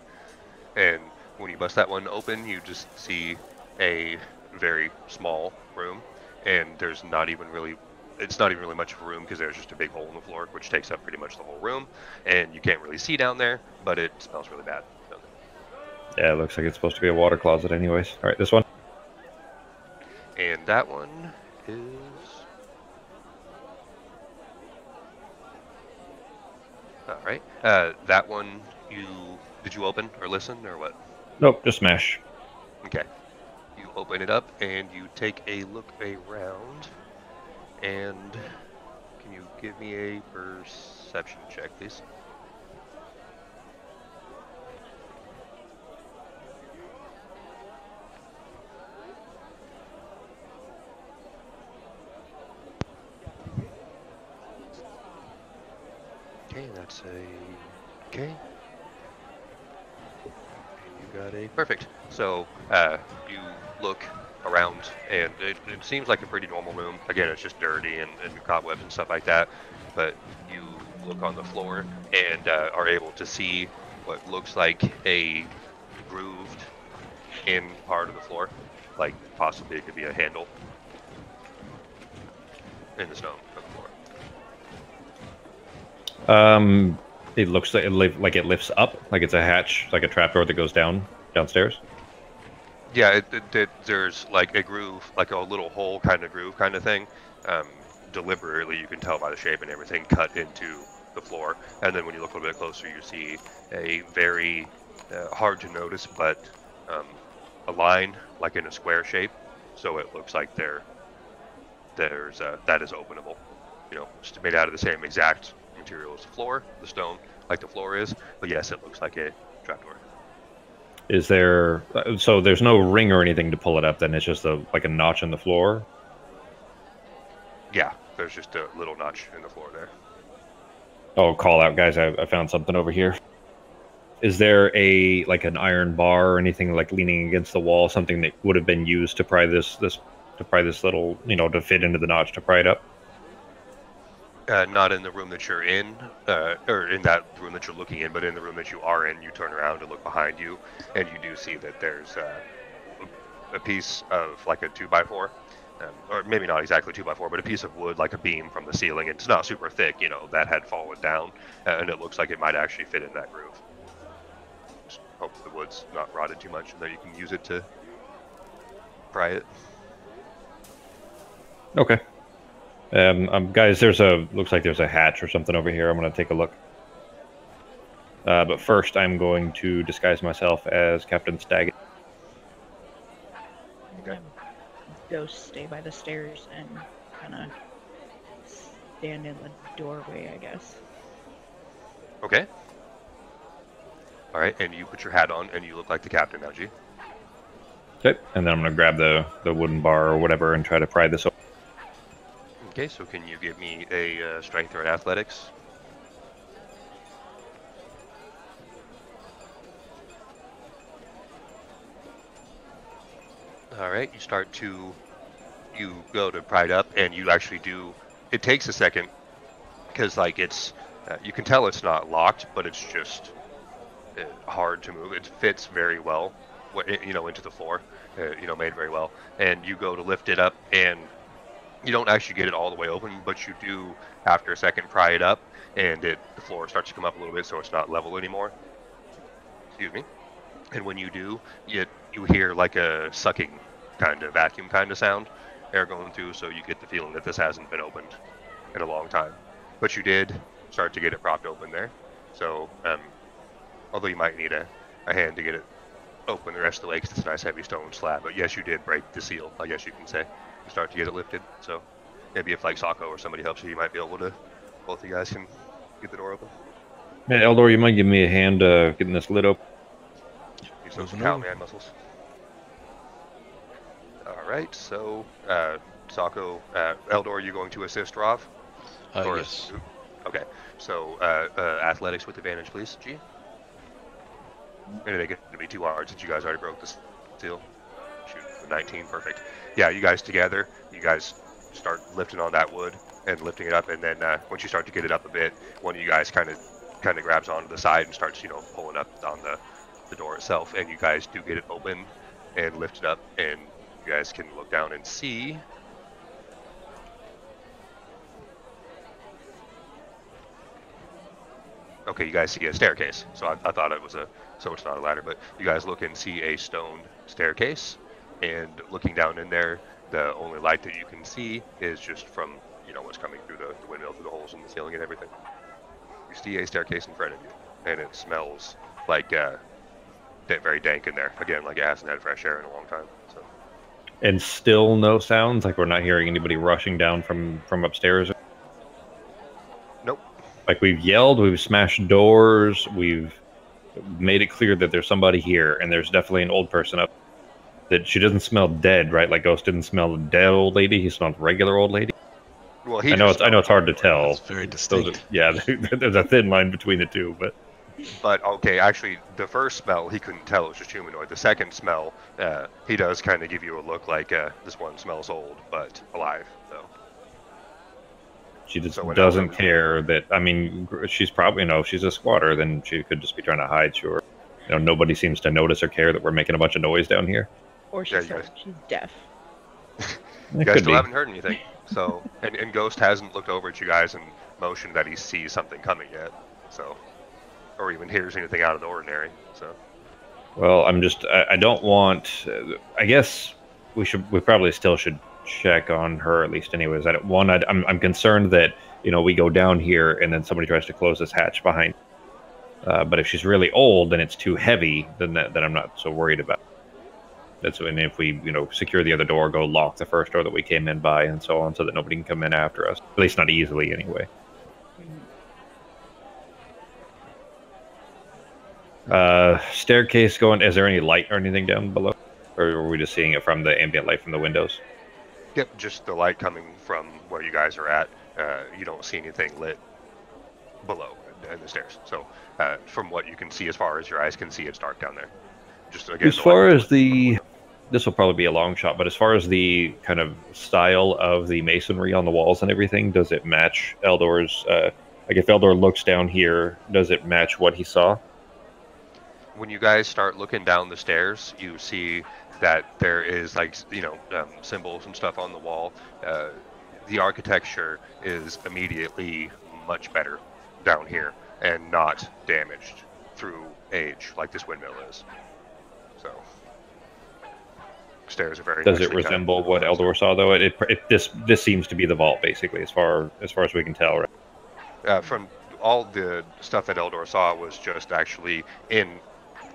And when you bust that one open, you just see a very small room, and it's not even really much of a room because there's just a big hole in the floor, which takes up pretty much the whole room, and you can't really see down there, but it smells really bad. Yeah, it looks like it's supposed to be a water closet anyways. All right, this one. And that one is. All right. That one, did you open or listen or what? Nope, just smash. Okay. You open it up and you take a look around. And can you give me a perception check, please? Okay, that's a okay. You got a perfect. So you look around, and it seems like a pretty normal room. Again, it's just dirty and cobwebs and stuff like that. But you look on the floor and are able to see what looks like a grooved in part of the floor, like possibly it could be a handle in the stone of the floor. It looks like it lifts up, like it's a hatch, like a trapdoor that goes downstairs. Yeah, there's like a groove, like a little hole kind of groove kind of thing. Deliberately, you can tell by the shape and everything, cut into the floor. And then when you look a little bit closer, you see a very hard to notice, but a line like in a square shape. So it looks like that is openable. It's made out of the same exact material as the floor, the stone, like the floor is. But yes, it looks like a trapdoor. Is there? So there's no ring or anything to pull it up. Then it's just like a notch in the floor. Yeah, there's just a little notch in the floor there. Oh, call out, guys! I found something over here. Is there like an iron bar or anything like leaning against the wall, something that would have been used to pry this little, to fit into the notch to pry it up? Not in the room that you're in, or in that room that you're looking in, but in the room that you are in, you turn around to look behind you, and you do see that there's a piece of like a 2x4, or maybe not exactly 2x4, but a piece of wood, like a beam from the ceiling. It's not super thick, that had fallen down, and it looks like it might actually fit in that groove. Just hope the wood's not rotted too much, and that you can use it to pry it. Okay. Guys, looks like there's a hatch or something over here. I'm gonna take a look. But first, I'm going to disguise myself as Captain Stag. Okay. Ghost stay by the stairs and kind of stand in the doorway, I guess. Okay. All right, and you put your hat on, and you look like the captain now, G. Okay, and then I'm gonna grab the wooden bar or whatever and try to pry this open. Okay, so can you give me a strength or an athletics? All right, you go to pry it up, and you actually do. It takes a second, because like you can tell it's not locked, but it's just hard to move. It fits very well, into the floor, made very well. And you go to lift it up, and you don't actually get it all the way open, but you do, after a second, pry it up, and the floor starts to come up a little bit, so it's not level anymore. Excuse me. And when you do, you hear like a sucking kind of vacuum kind of sound, air going through, so you get the feeling that this hasn't been opened in a long time. But you did start to get it propped open there. So, although you might need a hand to get it open the rest of the way, because it's a nice heavy stone slab, but yes, you did break the seal, I guess you can say. You start to get it lifted, so maybe if like Sako or somebody helps you might be able to, both of you guys can get the door open. Hey, Eldor, you might give me a hand getting this lid open? Use those cowman muscles. Alright, so Sako, Eldor, are you going to assist Rav? Yes. Okay, so athletics with advantage, please, G. And they get to be 2 hard since you guys already broke the seal. Shoot, 19, perfect. Yeah, you guys together, you guys start lifting on that wood and lifting it up, and then once you start to get it up a bit, one of you guys kind of grabs onto the side and starts, pulling up on the door itself, and you guys do get it open and lift it up, and you guys can look down and see. Okay, you guys see a staircase. So I thought it was so it's not a ladder, but you guys look and see a stone staircase, and looking down in there, the only light that you can see is just from, what's coming through the windmill, through the holes in the ceiling and everything. You see a staircase in front of you, and it smells like very dank in there. Again, like it hasn't had fresh air in a long time. So. And still no sounds? Like we're not hearing anybody rushing down from upstairs? Nope. Like we've yelled, we've smashed doors, we've made it clear that there's somebody here, and there's definitely an old person up. That she doesn't smell dead, right? Like Ghost didn't smell a dead old lady, he smelled regular old lady. Well, I know it's hard to tell. It's very distinct. There's a thin line between the two, but. But okay, actually, the first smell he couldn't tell it was just humanoid. The second smell, he does kind of give you a look like this one smells old but alive. So she just doesn't care that. I mean, she's probably she's a squatter. Then she could just be trying to hide. Sure, nobody seems to notice or care that we're making a bunch of noise down here. Or she's deaf. You guys still haven't heard anything. So and Ghost hasn't looked over at you guys and motioned that he sees something coming yet. So. Or even hears anything out of the ordinary. So. Well, I don't want. I guess we probably still should check on her at least, anyways. I'm concerned that we go down here and then somebody tries to close this hatch behind. But if she's really old and it's too heavy, then I'm not so worried about. That's when if we secure the other door, go lock the first door that we came in by, and so on, so that nobody can come in after us. At least not easily, anyway. Staircase going. Is there any light or anything down below, or are we just seeing it from the ambient light from the windows? Yep, just the light coming from where you guys are at. You don't see anything lit below in the stairs. So from what you can see, as far as your eyes can see, it's dark down there. Just again, As far as this will probably be a long shot, but as far as the kind of style of the masonry on the walls and everything, does it match Eldor's? Like if Eldor looks down here, does it match what he saw? When you guys start looking down the stairs, you see that there is like symbols and stuff on the wall. The architecture is immediately much better down here and not damaged through age like this windmill is. So stairs are very. Does it resemble what Eldor saw though? This seems to be the vault basically, as far as we can tell, right? From all the stuff that Eldor saw was just actually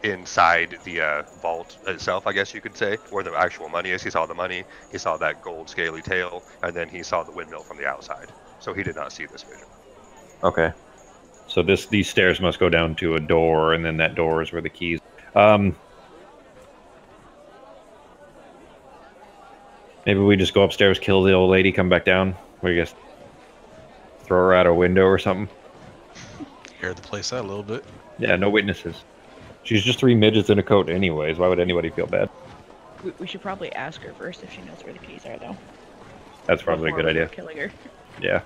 inside the vault itself, I guess you could say, where the actual money is. He saw the money, he saw that gold scaly tail, and then he saw the windmill from the outside. So he did not see this vision. Okay. So these stairs must go down to a door, and then that door is where the keys. Maybe we just go upstairs, kill the old lady, come back down. We guess throw her out a window or something. Air the place out a little bit. Yeah, no witnesses. She's just 3 midgets in a coat anyways. Why would anybody feel bad? We should probably ask her first if she knows where the keys are, though. That's probably a good idea. Killing her. Yeah.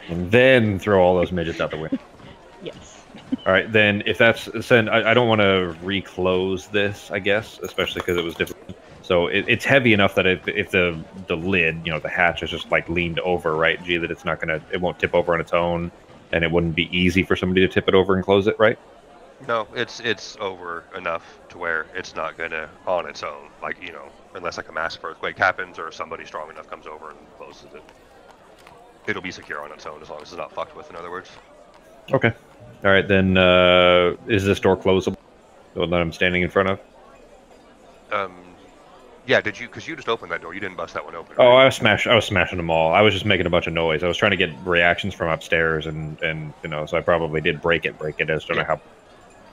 And then throw all those midgets out the window. Yes. All right, then if that's... Then I don't want to reclose this, I guess, especially because it was difficult. So it's heavy enough that if the lid, the hatch is just like leaned over, right, G, that it won't tip over on its own, and it wouldn't be easy for somebody to tip it over and close it, right? No, it's over enough to where it's not gonna on its own, like unless like a massive earthquake happens or somebody strong enough comes over and closes it. It'll be secure on its own as long as it's not fucked with. In other words. Okay. All right, then is this door closable? The one that I'm standing in front of? Yeah, did you? Because you just opened that door. You didn't bust that one open. Oh, right? I was smashing them all. I was just making a bunch of noise. I was trying to get reactions from upstairs, and so I probably did break it. I just don't know how.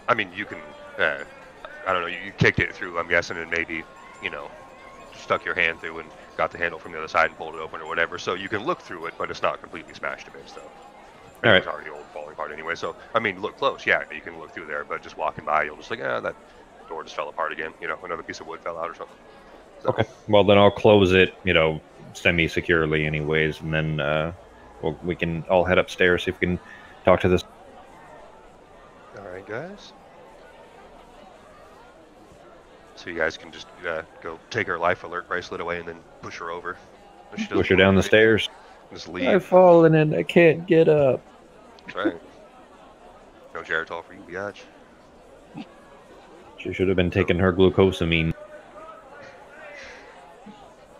I mean, you can. I don't know. You kicked it through, I'm guessing, and maybe stuck your hand through and got the handle from the other side and pulled it open or whatever. So you can look through it, but it's not completely smashed to bits, though. All right. It's already old, falling apart anyway. So I mean, look close. Yeah, you can look through there, but just walking by, you'll just like, that door just fell apart again. Another piece of wood fell out or something. So. Okay. Well, then I'll close it, semi-securely anyways, and then we can all head upstairs, see if we can talk to this. All right, guys. So you guys can just go take her life alert bracelet away and then push her over. Push her down the stairs. Just leave. I've fallen and I can't get up. That's right. No Geritol for you, biatch. She should have been taking her glucosamine.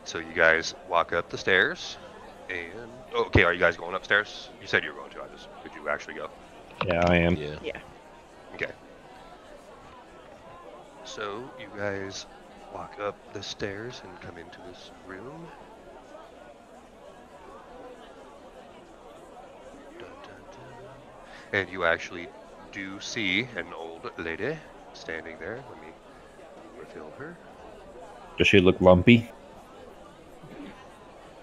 So you guys walk up the stairs, and okay, are you guys going upstairs? You said you were going to. Did you actually go? Yeah, I am. Yeah. Okay. So you guys walk up the stairs and come into this room. Dun, dun, dun. And you actually do see an old lady standing there. Let me reveal her. Does she look lumpy?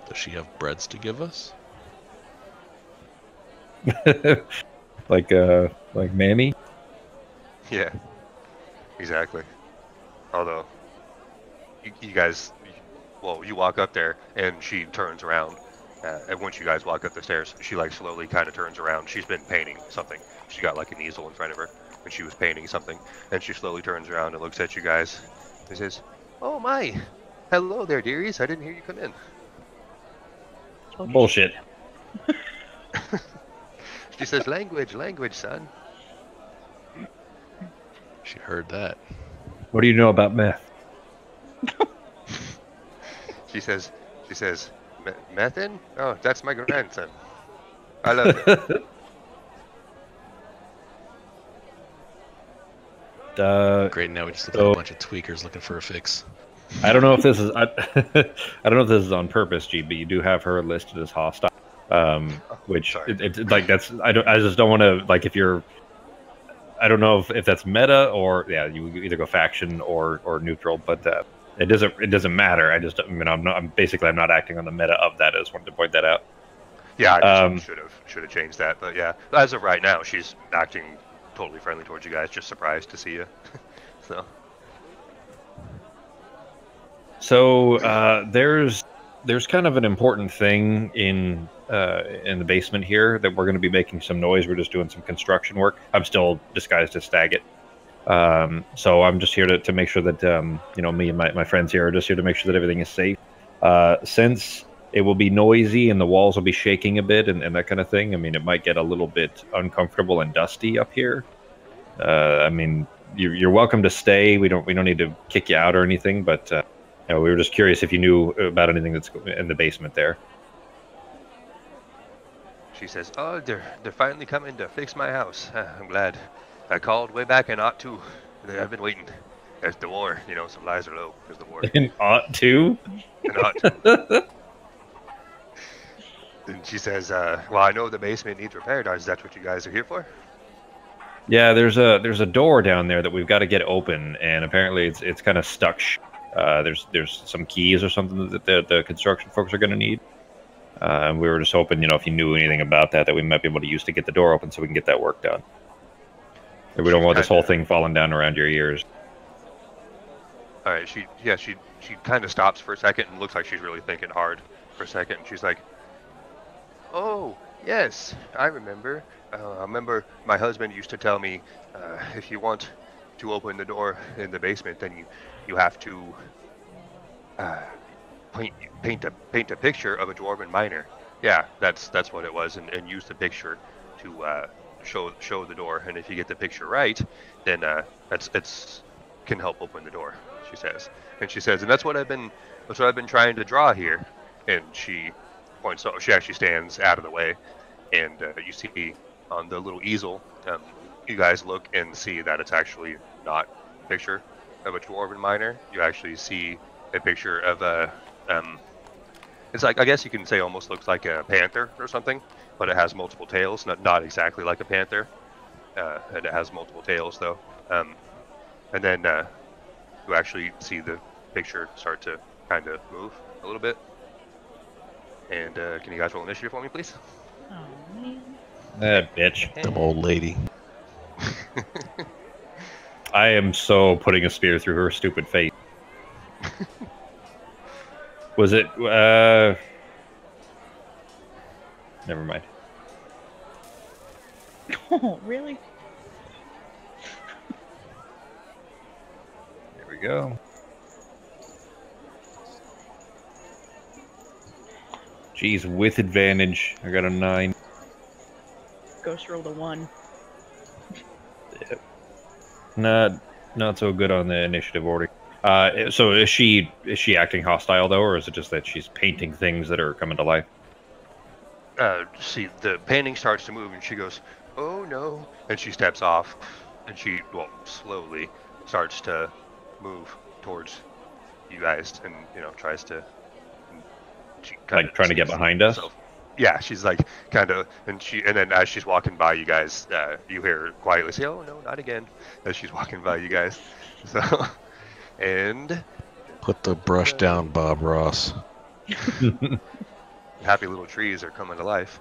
Does she have breads to give us? like Mammy? Yeah, exactly. Although, you guys, you walk up there and she turns around. And once you guys walk up the stairs, she like slowly kind of turns around. She's been painting something. She got like an easel in front of her and she was painting something. And she slowly turns around and looks at you guys and says, "Oh my, hello there, dearies. I didn't hear you come in." Bullshit. She says, language, son. She heard that. What do you know about meth? She says, Methin? Oh, that's my grandson. I love it. Great, now we just look like a bunch of tweakers looking for a fix. I don't know if this is I don't know if this is on purpose, G, but you do have her listed as hostile. Which it's like that's I just don't want to like if you're I don't know if that's meta or you either go faction or neutral, but It doesn't matter. I'm not acting on the meta of that. I just wanted to point that out. Yeah, I just should have changed that. But yeah, as of right now, she's acting totally friendly towards you guys. Just surprised to see you. So there's kind of an important thing in the basement here that we're going to be making some noise. We're just doing some construction work. I'm still disguised as Staggett. So I'm just here to make sure that me and my friends here are just here to make sure that everything is safe. Since it will be noisy and the walls will be shaking a bit and that kind of thing. I mean, it might get a little bit uncomfortable and dusty up here. I mean, you're welcome to stay. We don't need to kick you out or anything, but we were just curious if you knew about anything that's in the basement there. She says, "Oh, they're finally coming to fix my house. I'm glad. I called way back in '02. I've been waiting. There's the war. Supplies are low. There's the war. In '02? In '02. And she says, well, I know the basement needs repaired. Is that what you guys are here for? Yeah, there's a door down there that we've got to get open, and apparently it's kind of stuck. There's some keys or something that the construction folks are going to need. And we were just hoping, if you knew anything about that we might be able to use to get the door open so we can get that work done. We don't want this whole thing falling down around your ears. All right, she kind of stops for a second and looks like she's really thinking hard for a second. And she's like, "Oh, yes, I remember. I remember my husband used to tell me, if you want to open the door in the basement, then you have to paint a picture of a dwarven miner. Yeah, that's what it was, and use the picture to show the door. And if you get the picture right, then it's can help open the door." She says, and that's what I've been trying to draw here. And she points. So she actually stands out of the way, and you see on the little easel. You guys look and see that it's actually not a picture of a dwarven miner. You actually see a picture of a it's like, I guess you can say, almost looks like a panther or something, but it has multiple tails. Not exactly like a panther, and it has multiple tails though. And then you actually see the picture start to kind of move a little bit. And can you guys roll initiative for me, please? Oh man. That bitch. Dumb old lady. I am so putting a spear through her stupid face. Was it, never mind. Oh, really? There we go. Jeez, with advantage, I got a 9. Ghost rolled a 1. Not so good on the initiative order. So is she acting hostile though, or is it just that she's painting things that are coming to life? See, the painting starts to move, and she goes, "Oh no!" And she steps off, and she slowly starts to move towards you guys, and tries to. She like trying to get behind us. Yeah, she's like kind of, and then as she's walking by you guys, you hear her quietly say, "Oh no, not again!" As she's walking by you guys. So, and put the brush down, Bob Ross. Happy little trees are coming to life,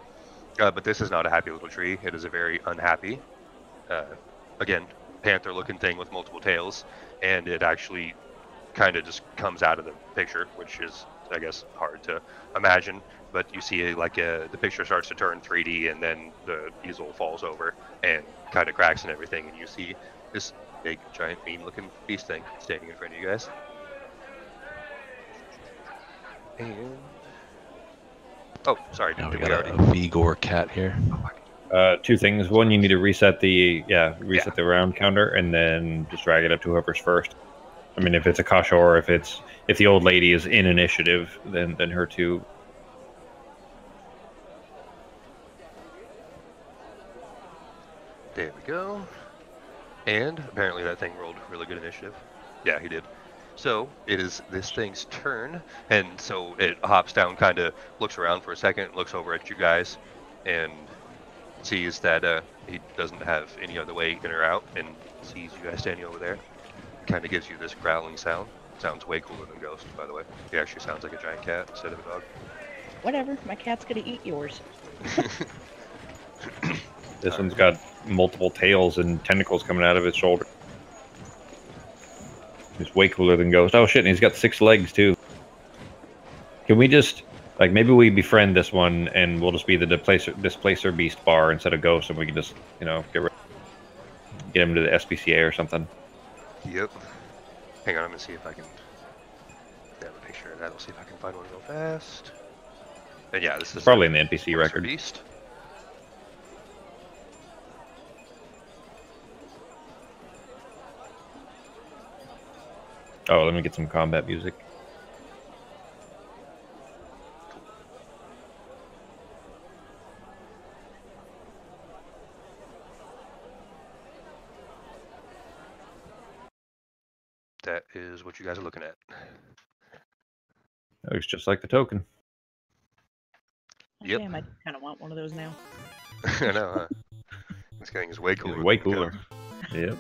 but this is not a happy little tree. It is a very unhappy, again, panther-looking thing with multiple tails, and it actually kind of just comes out of the picture, which is, I guess, hard to imagine. But you see, the picture starts to turn 3D, and then the easel falls over and kind of cracks and everything, and you see this big, giant, mean-looking beast thing standing in front of you guys. And oh, sorry, Now we did we got already? a Vigor cat here. 2 things. One, you need to reset the round counter, and then just drag it up to whoever's first. I mean, if it's a Kashor, if the old lady is in initiative, then her too. There we go. And apparently that thing rolled really good initiative. Yeah, he did. So it is this thing's turn, and so it hops down, kind of looks around for a second, looks over at you guys, and sees that he doesn't have any other way in or out, and sees you guys standing over there. Kind of gives you this growling sound. Sounds way cooler than Ghost, by the way. He actually sounds like a giant cat instead of a dog. Whatever, my cat's gonna eat yours. This one's got multiple tails and tentacles coming out of its shoulder. It's way cooler than Ghost. Oh shit, and he's got 6 legs too. Can we just, like, maybe we befriend this one and we'll just be the displacer beast bar instead of Ghost, and we can just, you know, get him to the SPCA or something. Yep. Hang on, I'm gonna see if I can grab a picture of that. I'll see if I can find one real fast. And yeah, this is Probably in the NPC Displacer record. Beast. Oh, let me get some combat music. That is what you guys are looking at. That looks just like the token. Yep. Damn, I kind of want one of those now. I know, huh? This thing is way It's cooler. way than cooler. Ghost. Yep.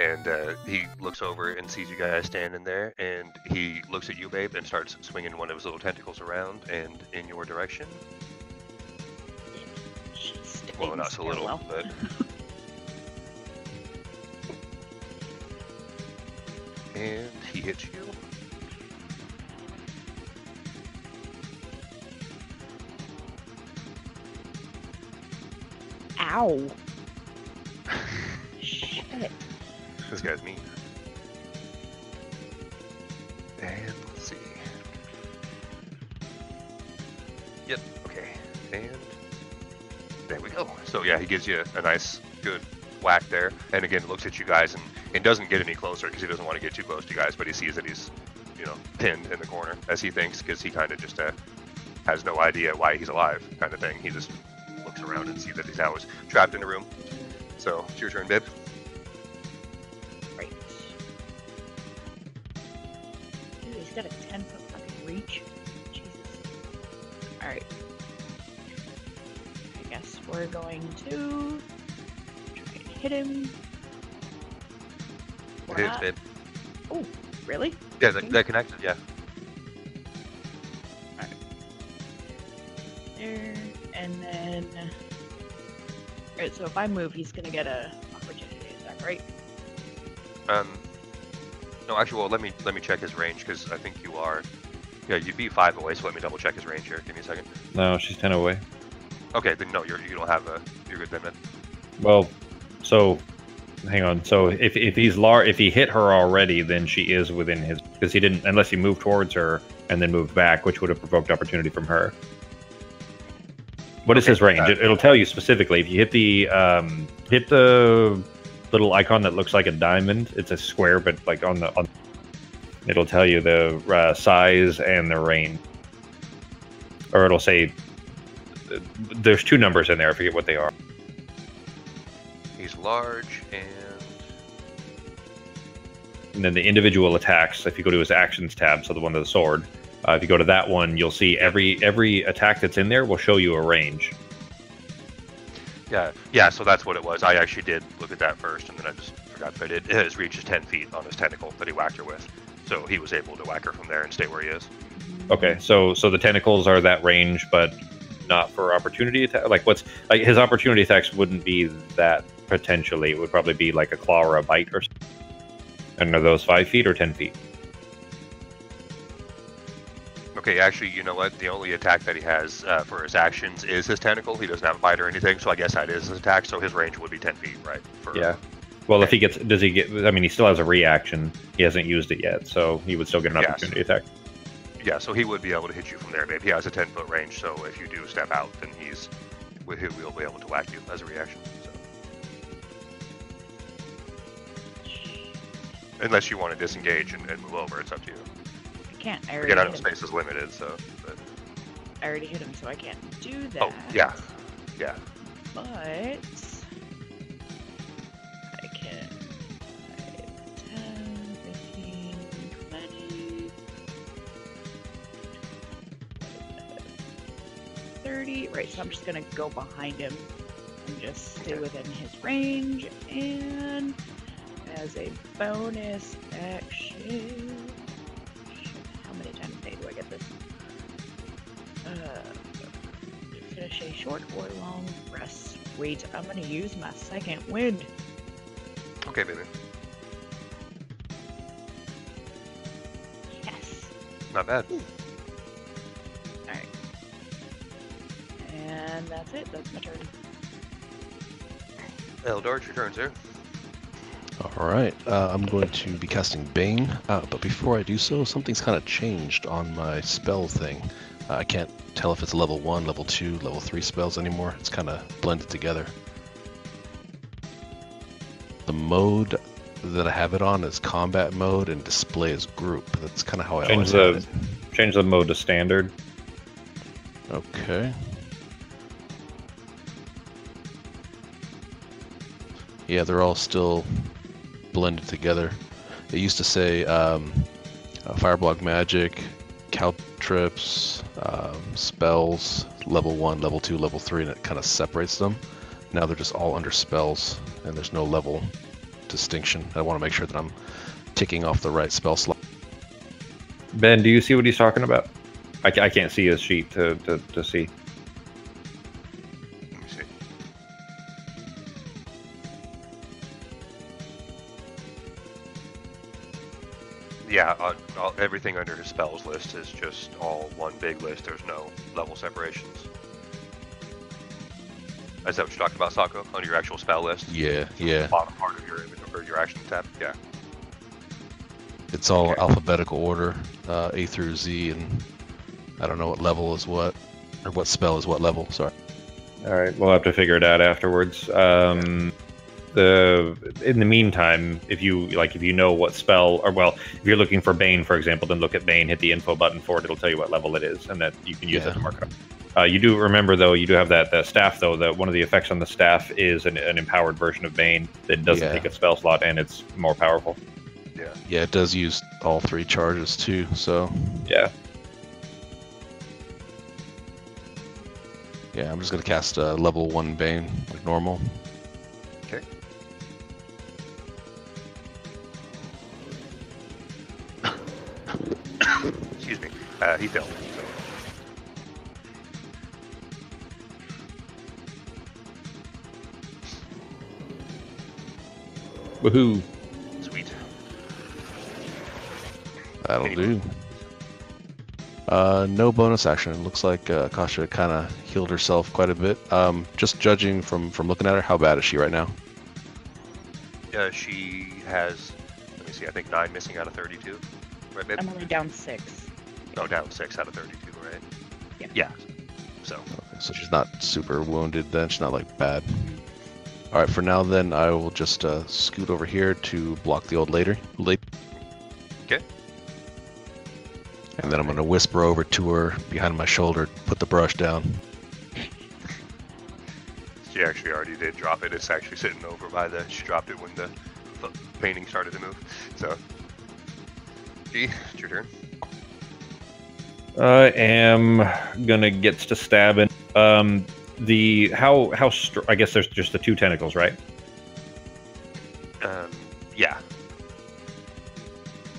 And he looks over and sees you guys standing there, and he looks at you, babe, and starts swinging one of his little tentacles around and in your direction. Well, not so little, but... And he hits you. Ow. Shit. This guy's mean. And let's see. Yep, okay. And there we go. So yeah, he gives you a nice, good whack there. And again, looks at you guys and doesn't get any closer because he doesn't want to get too close to you guys, but he sees that he's, you know, pinned in the corner, as he thinks, because he kind of just has no idea why he's alive, kind of thing. He just looks around and sees that he's now trapped in a room. So it's your turn, babe. Right. Dude, he's got a 10-foot fucking reach. Jesus. Alright. I guess we're going to try and hit him. Or Hits, not. babe. Oh, really? Yeah, they're connected, yeah. Alright. There, and then... Alright, so if I move, he's gonna get a opportunity attack, right? No, actually, well, let me check his range, because I think you are... Yeah, you'd be 5 away, so let me double check his range here. Give me a second. No, she's 10 away. Okay, then no, you don't have a... You're good then, man. Well, so hang on. So if he hit her already, then she is within his, because he didn't, unless he moved towards her and then moved back, which would have provoked opportunity from her. What is his range? It'll tell you specifically. If you hit the little icon that looks like a diamond, it's a square, but like on it'll tell you the size and the range, or it'll say there's 2 numbers in there. I forget what they are. He's large, And then the individual attacks, if you go to his actions tab, so the one with the sword, if you go to that one, you'll see every attack that's in there will show you a range. Yeah, so that's what it was. I actually did look at that first, and then I just forgot, but his reach is 10 feet on his tentacle that he whacked her with. So he was able to whack her from there and stay where he is. Okay, so the tentacles are that range, but not for opportunity attack. Like his opportunity attacks wouldn't be that potentially. It would probably be like a claw or a bite or something. And are those 5 feet or 10 feet? Okay, actually, you know what? The only attack that he has for his actions is his tentacle. He doesn't have a bite or anything, so I guess that is his attack. So his range would be 10 feet, right? Yeah. Well, if he gets, does he get? I mean, he still has a reaction. He hasn't used it yet, so he would still get an opportunity attack. Yeah, so he would be able to hit you from there, babe. He has a 10-foot range, so if you do step out, then he will be able to whack you as a reaction. So. Unless you want to disengage and move over, it's up to you. I can't. I already Again, I know hit him. space is limited, so. But... I already hit him, so I can't do that. Oh, yeah. Yeah. But I can 10, 15, 20, 30. Right, so I'm just gonna go behind him and just stay within his range. And as a bonus action, this. Finish a short or long rest. Wait, I'm gonna use my second wind. Okay, baby. Yes. Not bad. Alright. And that's it. That's my turn. Eldar, it's your turn, sir. Alright, I'm going to be casting Bane, but before I do so, something's kind of changed on my spell thing. I can't tell if it's level 1, level 2, level 3 spells anymore. It's kind of blended together. The mode that I have it on is combat mode and display as group. That's kind of how I always had it. Change the mode to standard. Okay. Yeah, they're all still blended together. It used to say Fireblock Magic, Caltrips, spells, level 1, level 2, level 3, and it kind of separates them. Now they're just all under spells, and there's no level distinction. I want to make sure that I'm ticking off the right spell slot. Ben, do you see what he's talking about? I can't see his sheet to see. Let me see. Yeah, everything under his spells list is just all one big list. There's no level separations. Is that what you're talking about, Sako? On your actual spell list? Yeah, yeah. Bottom part of your inventory, or your action tab? Yeah. It's all Okay. alphabetical order, A through Z, and I don't know what level is what, or what spell is what level, sorry. All right, we'll have to figure it out afterwards. In the meantime, if you know what spell, or well, if you're looking for Bane, for example, then look at Bane, hit the info button for it. It'll tell you what level it is, and that you can use it to mark it up. You do remember, though, you do have that staff, though, that one of the effects on the staff is an empowered version of Bane that doesn't take a spell slot, and it's more powerful. Yeah. Yeah, it does use all 3 charges too, so Yeah. yeah, I'm just gonna cast level 1 Bane like normal. Okay. Excuse me. He failed. So. Woohoo! Sweet. That'll Any do. No bonus action. It looks like Kasha kind of healed herself quite a bit. Just judging from looking at her, how bad is she right now? She has, let me see, I think 9 missing out of 32. Right, babe? I'm only down 6. No, down 6 out of 32, right? Yeah. Yeah. So, Okay, so she's not super wounded then. She's not like bad. All right, for now then, I will just scoot over here to block the old lady. okay. And then I'm gonna whisper over to her behind my shoulder, put the brush down. She actually already did drop it. It's actually sitting over by she dropped it when the painting started to move. So, G, it's your turn. I am gonna get to stabbing. I guess there's just the 2 tentacles, right? Yeah.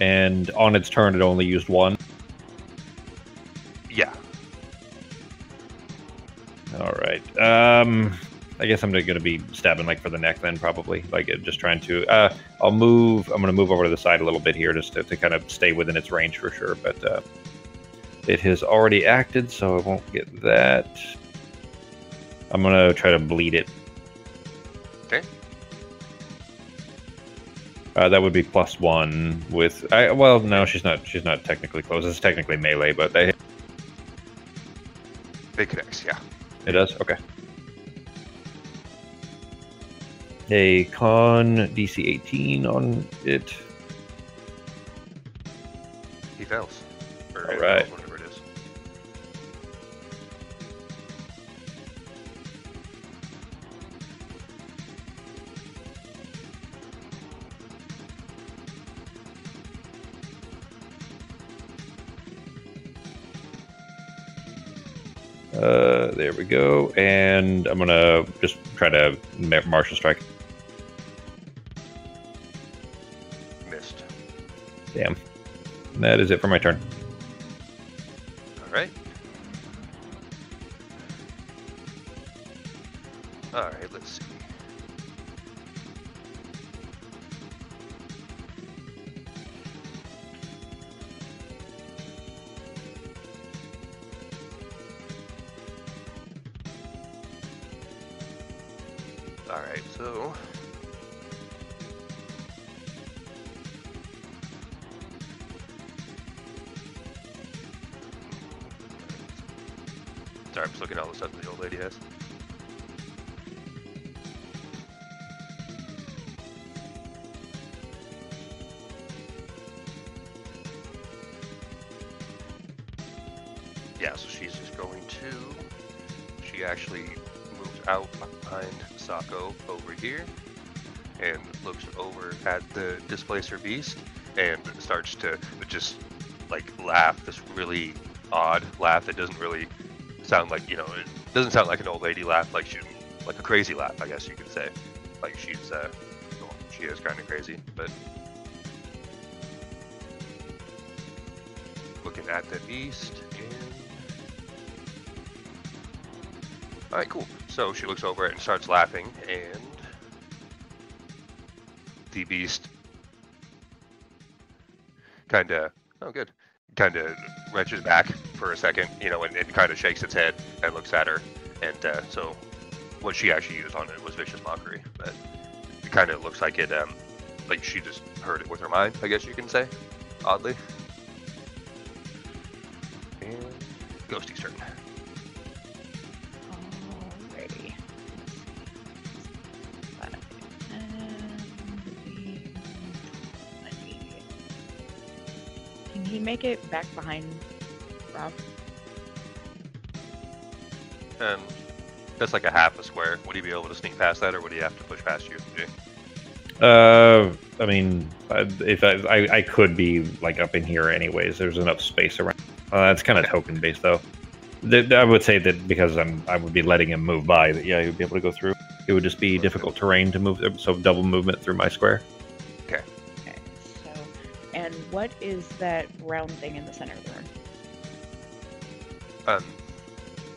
And on its turn, it only used 1. Yeah. All right. I guess I'm going to be stabbing for the neck then, probably. Just trying to. I'm going to move over to the side a little bit here just to kind of stay within its range for sure. But it has already acted, so I won't get that. I'm going to try to bleed it. Okay. That would be +1 with. Well, no, she's not technically close. It's technically melee, but It connects, yeah. it does. Okay. A con DC 18 on it. He fails. Or All right. whatever it is. There we go. And I'm gonna just try to martial strike. Missed. Damn. That is it for my turn. right. Alright, let's see. Alright, so sorry, I'm just looking at all the stuff that the old lady has. Yeah, so she's just going to. She actually moves out behind Sako over here and looks over at the displacer beast and starts to just like laugh, this really odd laugh that doesn't really sound like, you know, it doesn't sound like an old lady laugh, like like a crazy laugh, I guess you could say. Like she's well, she is kind of crazy, but looking at the beast and all right, cool. So she looks over it and starts laughing, and the beast kind of, oh good, kind of wrenches back for a second, you know, and kind of shakes its head and looks at her. And so what she actually used on it was vicious mockery, but it kind of looks like it, like she just heard it with her mind, I guess you can say, oddly. And Ghosty's turn. Alrighty. Let's see. 20. Can he make it back behind Rob? That's like a half a square. Would he be able to sneak past that, or would he have to push past you, Jay? I mean, if I could be like up in here anyways. There's enough space around. It's kind of token based though. I would say that because I would be letting him move by. That yeah, he would be able to go through. It would just be difficult terrain to move, so double movement through my square. Okay. Okay, so, and what is that round thing in the center of the room?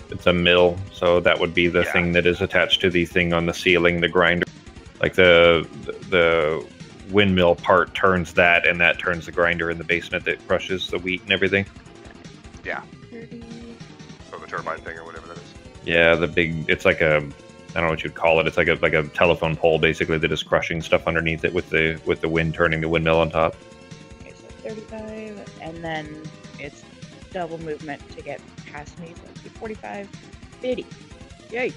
It's a mill, so that would be the Yeah. thing that is attached to the thing on the ceiling, the grinder. Like the windmill part turns that, and that turns the grinder in the basement that crushes the wheat and everything. Yeah. 30. Or the turbine thing, or whatever that is. Yeah, the big. It's like a. I don't know what you'd call it. It's like a telephone pole, basically, that is crushing stuff underneath it with the wind turning the windmill on top. Okay, so 35, and then it's double movement to get past me, so it'd be 45, 50. Yay!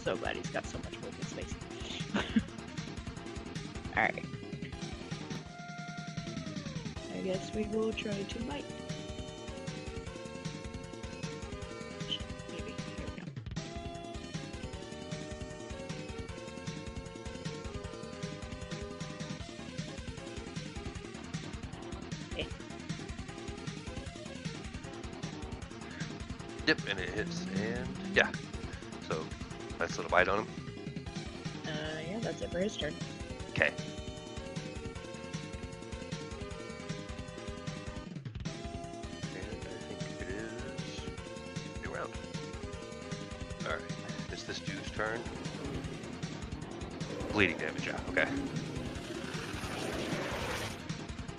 So glad he's got so much movement space. Alright. I guess we will try to bite. Maybe. Here we go. Yep, and it hits, and yeah. So, nice little bite on him. Yeah, that's it for his turn. Okay. And I think it is new round. Alright, it's this dude's turn. Bleeding damage, yeah, okay.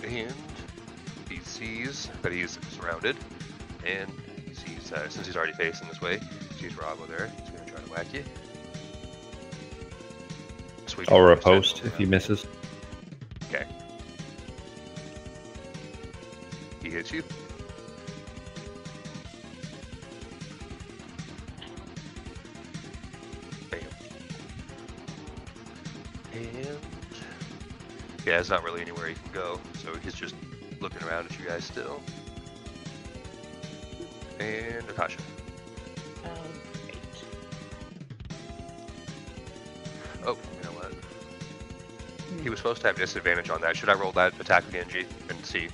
And he sees that he's surrounded, and he sees, since he's already facing this way, he sees Robo there. He's gonna try to whack you. Sweep Or you a for post 7 if he misses. Okay. He hits you. Bam. And yeah, it's not really anywhere he can go, so he's just looking around at you guys still. And Natasha. Wait. Oh, you know what? He was supposed to have disadvantage on that. Should I roll that attack again, G, and see?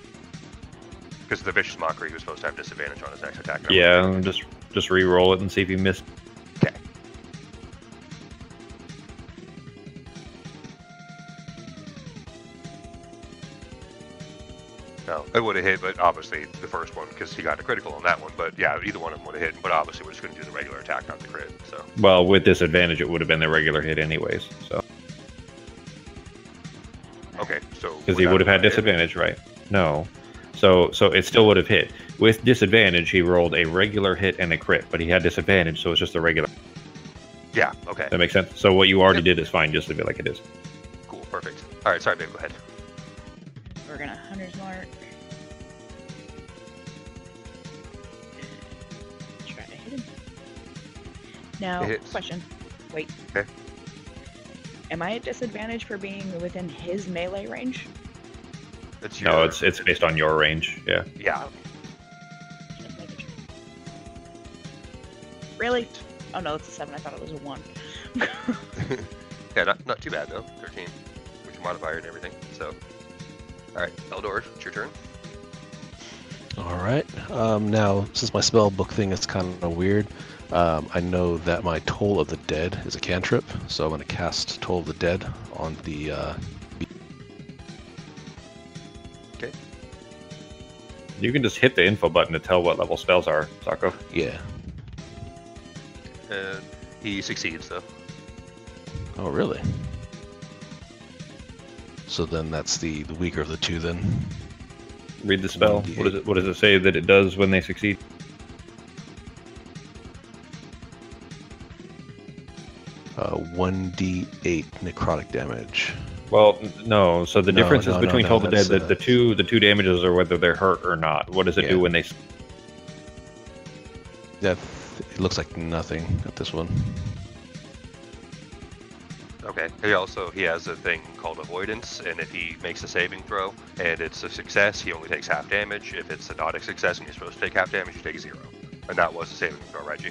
Because the vicious mockery, he was supposed to have disadvantage on his next attack. Yeah, just re-roll it and see if you miss. Okay. Oh, It would have hit, but obviously the first one, because he got a critical on that one. But yeah, either one of them would have hit, but obviously we're just going to do the regular attack, not the crit. So. Well, with disadvantage, it would have been the regular hit anyways. So. Okay, so. Because he would have had disadvantage, right? No. So it still would have hit. With disadvantage, he rolled a regular hit and a crit, but he had disadvantage, so it's just a regular. Yeah. Okay. That makes sense. So what you already did is fine, just leave it like it is. Cool. Perfect. All right. Sorry, babe. Go ahead. We're gonna hunter's mark. Try to hit him. Now, It hits. question. Wait. Okay. Am I at disadvantage for being within his melee range? It's No, it's based on your range. Yeah. Yeah. Just making sure. Really? Oh no, it's a 7. I thought it was a 1. Yeah. Not too bad though. 13 with your modifier and everything. So. All right, Eldor, it's your turn. All right. Now, since my spell book thing is kind of weird, I know that my Toll of the Dead is a cantrip, so I'm going to cast Toll of the Dead on the. Okay. You can just hit the info button to tell what level spells are, Sako. Yeah. He succeeds though. Oh, really? So then that's the weaker of the two then. Read the spell. 1d8. What does it say that it does when they succeed? Uh, 1d8 necrotic damage. Well, no. So the difference is between Toll the Dead, that's, the two damages are whether they're hurt or not. What does it do when they? That it looks like nothing at this one. Okay. He has a thing called avoidance, and if he makes a saving throw and it's a success, he only takes half damage. If it's not a success and you're supposed to take half damage, you take 0. And that was a saving throw, right, G?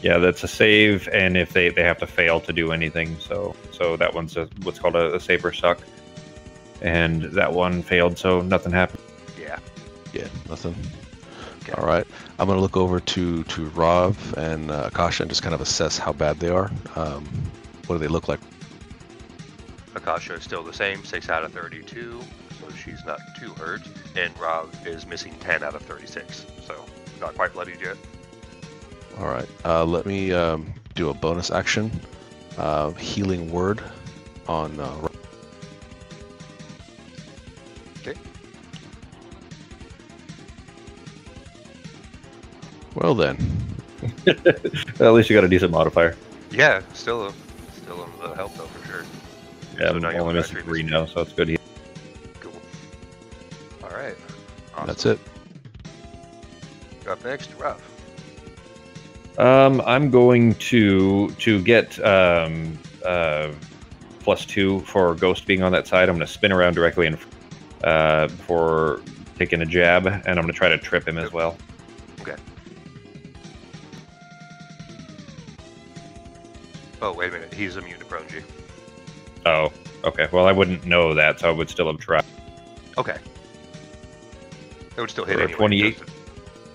Yeah, that's a save, and if they have to fail to do anything, so that one's what's called a save or suck, and that one failed, so nothing happened. Yeah. Yeah, nothing. Okay. All right, I'm gonna look over to Rav and Akasha and just kind of assess how bad they are. What do they look like? Akasha is still the same, 6 out of 32, so she's not too hurt. And Rav is missing 10 out of 36, so not quite bloodied yet. All right, let me do a bonus action, healing word on Rav. Okay. Well then, Well, at least you got a decent modifier. Yeah, still a help though for sure. Yeah, So I'm now you're only back missing to 3 now, so it's good. Cool. All right. Awesome. that's it. Up next, Rav. I'm going to get +2 for Ghost being on that side. I'm going to spin around directly in before taking a jab, and I'm going to try to trip him as well. Okay. Oh, wait a minute. He's immune to prone G. Oh, okay. Well, I wouldn't know that, so I would still have tried. Okay. It would still hit For a anyway. 28.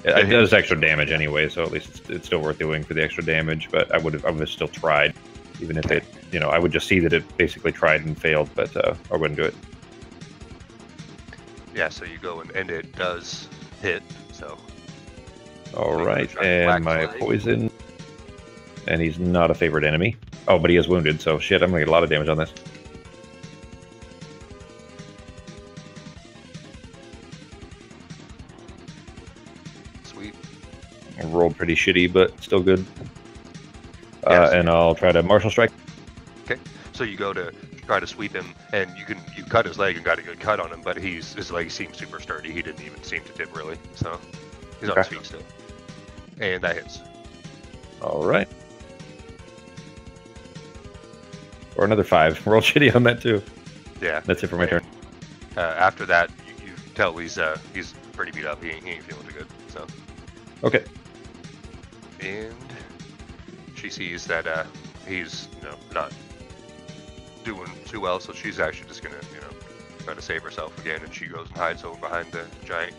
doesn't It does extra damage anyway, so at least it's still worth doing for the extra damage. But I would have still tried, even if it, I would just see that it basically tried and failed, but I wouldn't do it. Yeah, so you go and it does hit, so. All So right, try to and whack my flag. poison, and he's not a favorite enemy. Oh, but he is wounded, so shit, I'm gonna get a lot of damage on this. Sweet. I rolled pretty shitty, but still good. And I'll try to martial strike. Okay. So you go to try to sweep him, and you cut his leg and got a good cut on him, but his leg seems super sturdy. He didn't even seem to dip really, so he's on his Okay. feet still. And that hits. All right. Or another 5. Rolled shitty on that too. Yeah. That's it for my turn. After that, you tell he's pretty beat up. He ain't feeling too good. So. Okay. And she sees that he's not doing too well, so she's actually just gonna try to save herself again, and she goes and hides over behind the giant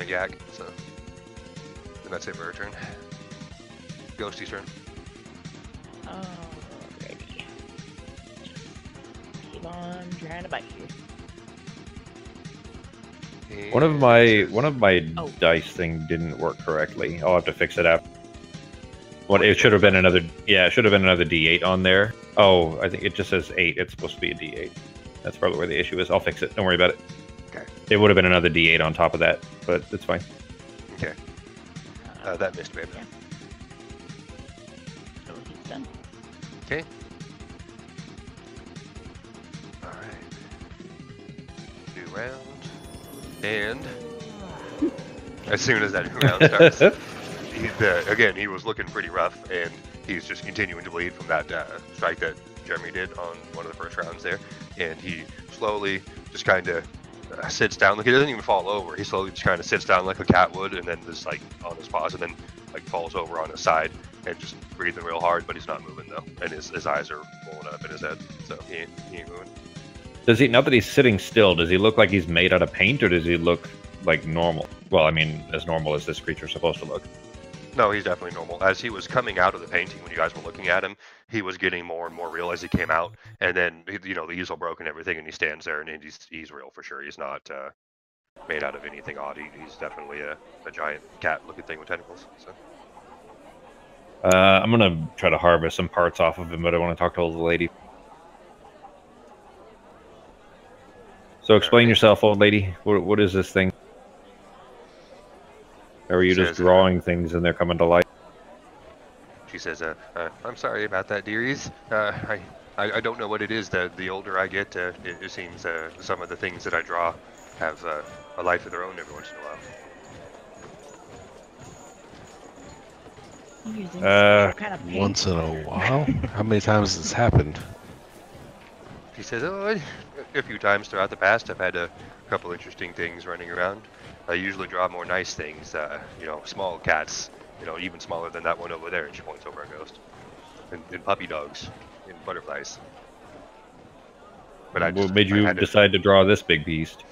yak. So, and that's it for her turn. Ghosty's turn. Alrighty. Keep on trying to bite you. One of And my it Oh. dice thing didn't work correctly. I'll have to fix it after. What It did should have it been another. Yeah, it should have been another D8 on there. Oh, I think it just says 8. It's supposed to be a D8. That's probably where the issue is. I'll fix it. Don't worry about it. Okay. It would have been another D8 on top of that, but it's fine. Okay. That missed, babe. Yeah. So he's done. Okay. All right. New round. And as soon as that new round starts, again, he was looking pretty rough, and he's just continuing to bleed from that strike that Jeremy did on one of the first rounds there. And he slowly just kind of sits down. Like, he doesn't even fall over. He slowly just kind of sits down like a cat would, and then just like on his paws, and then like falls over on his side and just breathing real hard. But he's not moving though, and his eyes are rolling up in his head, so he ain't moving. Does he, now that he's sitting still, does he look like he's made out of paint, or does he look like normal? Well, I mean, as normal as this creature's supposed to look. No, he's definitely normal. As he was coming out of the painting, when you guys were looking at him, he was getting more and more real as he came out. And then, you know, the easel broke and everything, and he stands there, and he's real for sure. He's not made out of anything odd. He's definitely a giant cat-looking thing with tentacles. So. I'm gonna try to harvest some parts off of him, but I want to talk to the old lady. So explain yourself, old lady. What is this thing? Or are you just drawing things and they're coming to life? She says, I'm sorry about that, dearies. I don't know what it is. The older I get, it seems some of the things that I draw have a life of their own every once in a while. Using some kind of paint. Once in a while? How many times has this happened? She says, oh, a few times throughout the past, I've had a couple interesting things running around. I usually draw more nice things, you know, small cats, you know, even smaller than that one over there, and she points over at Ghost. And puppy dogs, and butterflies. But What made you decide to draw this big beast?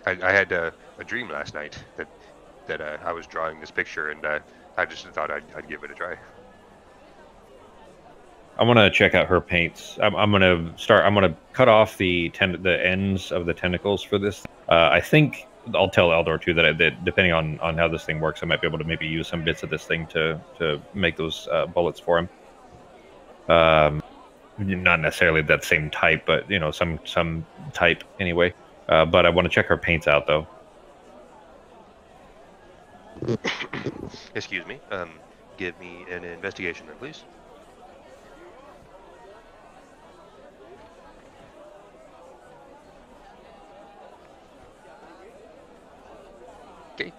I had a dream last night that I was drawing this picture, and I just thought I'd give it a try. I'm gonna check out her paints. I'm gonna cut off the ends of the tentacles for this. I think I'll tell Eldor too that depending on how this thing works, I might be able to maybe use some bits of this thing to make those bullets for him. Not necessarily that same type, but you know, some type anyway. But I want to check her paints out though. Excuse me. Give me an investigation then, please. Okay.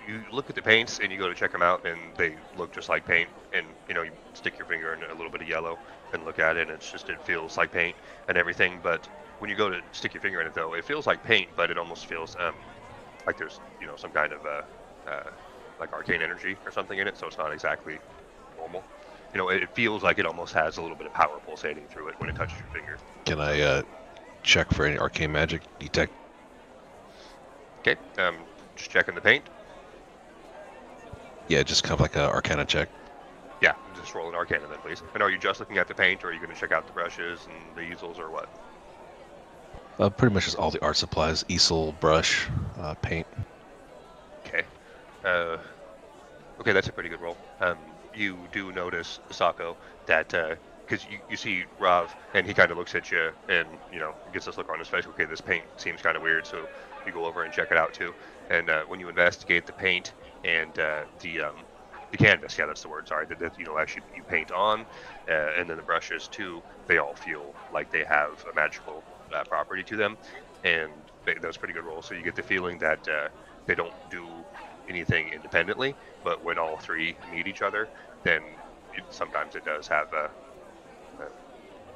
You look at the paints and you go to check them out, and they look just like paint. And you know, you stick your finger in a little bit of yellow and look at it, and it feels like paint and everything. But when you go to stick your finger in it, though, it feels like paint, but it almost feels like there's, you know, some kind of like arcane energy or something in it. So it's not exactly normal. You know, it feels like it almost has a little bit of power pulsating through it when it touches your finger. Can I check for any arcane magic detect? Okay. Just checking the paint. Yeah, just kind of like a Arcana check. Yeah, just roll an Arcana then, please. And are you just looking at the paint, or are you going to check out the brushes and the easels, or what? Pretty much just all the art supplies: easel, brush, paint. Okay. Okay, that's a pretty good roll. You do notice, Sako, that because you see Rav, and he kind of looks at you, and you know, gets this look on his face. Okay, this paint seems kind of weird, so you go over and check it out too. And when you investigate the paint and the canvas, yeah, that's the word. Sorry, that you know, actually you paint on, and then the brushes too. They all feel like they have a magical property to them, and that's pretty good roll. So you get the feeling that they don't do anything independently, but when all three meet each other, then sometimes it does have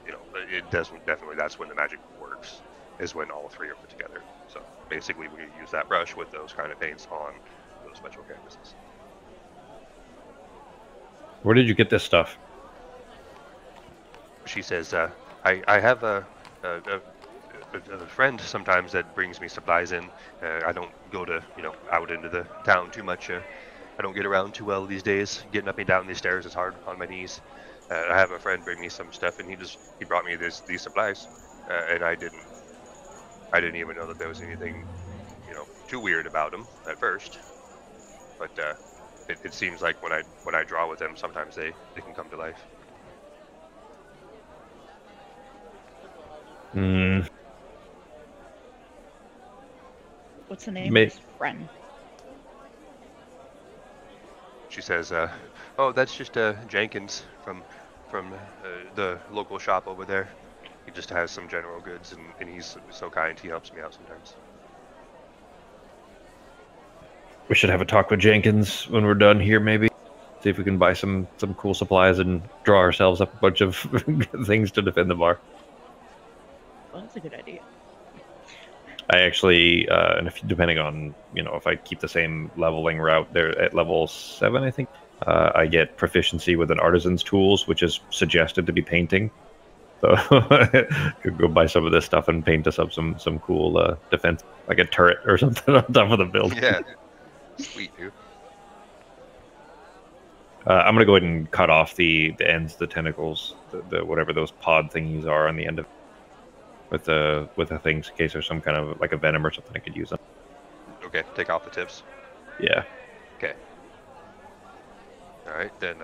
you know, it doesn't definitely. That's when the magic works, is when all three are put together. So basically, we use that brush with those kind of paints on those special canvases. Where did you get this stuff? She says, I have a friend sometimes that brings me supplies in. I don't go to, you know, out into the town too much. I don't get around too well these days. Getting up and down these stairs is hard on my knees. I have a friend bring me some stuff, and he brought me these supplies, and I didn't I didn't even know that there was anything, too weird about them at first. But it seems like when I draw with them, sometimes they can come to life. Hmm. What's the name of his friend? She says, "Oh, that's just Jenkins from the local shop over there. He just has some general goods, and he's so kind. He helps me out sometimes." We should have a talk with Jenkins when we're done here, maybe. See if we can buy some cool supplies and draw ourselves up a bunch of things to defend the bar. Well, that's a good idea. I actually, and depending on, if I keep the same leveling route there at level 7, I think, I get proficiency with an artisan's tools, which is suggested to be painting. So could go buy some of this stuff and paint us up some cool defense, like a turret or something on top of the building. Yeah, sweet, dude. I'm gonna go ahead and cut off the ends, the tentacles, the whatever those pod thingies are on the end of it, with the things in case there's some kind of like a venom or something I could use on. Okay, take off the tips. Yeah. Okay. All right, then.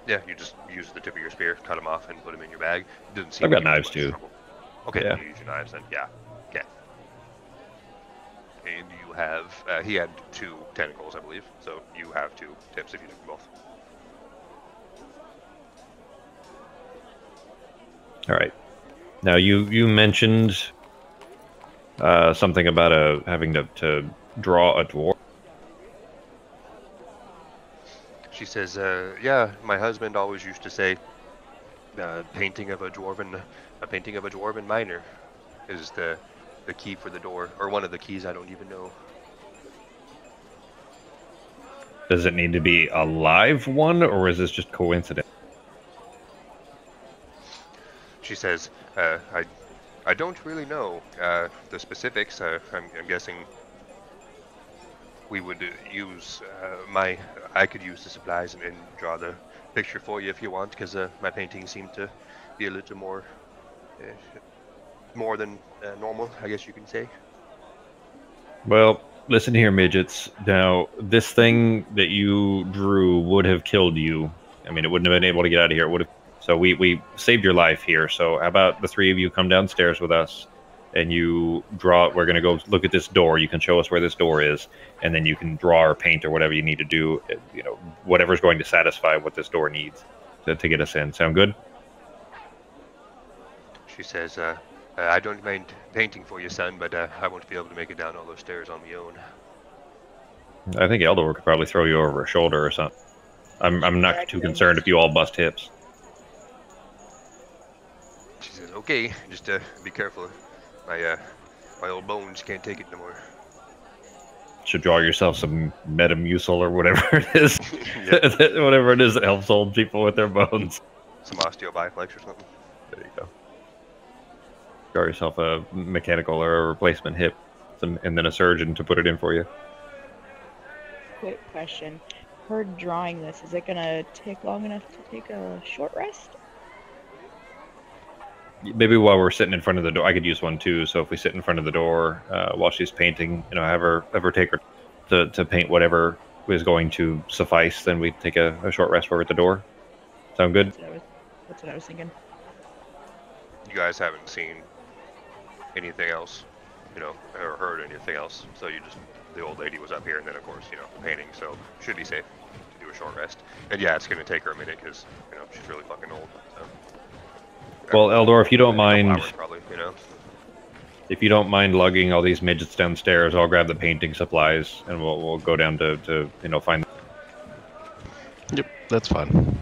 Yeah, you just use the tip of your spear, cut them off, and put them in your bag. It doesn't seem I've got like knives too. Trouble. Okay, Yeah. you use your knives then. Yeah. Okay. And you have. He had 2 tentacles, I believe. So you have 2 tips if you took them both. All right. Now you mentioned something about having to draw a dwarf. She says, "Yeah, my husband always used to say, painting of a dwarven miner is the key for the door, or one of the keys. I don't even know." Does it need to be a live one, or is this just coincidence? She says, I don't really know the specifics. I'm guessing we would use I could use the supplies and draw the picture for you if you want, because my paintings seem to be a little more than normal, I guess you can say. Well, listen here, midgets. Now, this thing that you drew would have killed you. I mean, it wouldn't have been able to get out of here. It would have. So we saved your life here. So how about the 3 of you come downstairs with us, and you draw. We're going to go look at this door. You can show us where this door is, and then you can draw or paint or whatever you need to do. Whatever's going to satisfy what this door needs to get us in. Sound good? She says, I don't mind painting for you, son, but I won't be able to make it down all those stairs on my own. I think Eldor could probably throw you over a shoulder or something. I'm not too concerned if you all bust hips. She says, okay, just be careful. My old bones can't take it no more. Should draw yourself some Metamucil or whatever it is. Whatever it is that helps old people with their bones. Some osteobiflex or something. There you go. Draw yourself a mechanical or a replacement hip, and then a surgeon to put it in for you. Quick question. Her drawing this, is it gonna take long enough to take a short rest? Maybe while we're sitting in front of the door, I could use one too. So if we sit in front of the door while she's painting, have her take her to paint whatever is going to suffice, then we take a short rest while we're at the door. Sound good? That's what I was thinking. You guys haven't seen anything else, or heard anything else. So the old lady was up here, and then of course, painting. So should be safe to do a short rest. And yeah, it's gonna take her a minute because she's really fucking old. So. Well, Eldor, if you don't mind, hours, probably, if you don't mind lugging all these midgets downstairs, I'll grab the painting supplies and we'll go down to find. Yep, that's fine.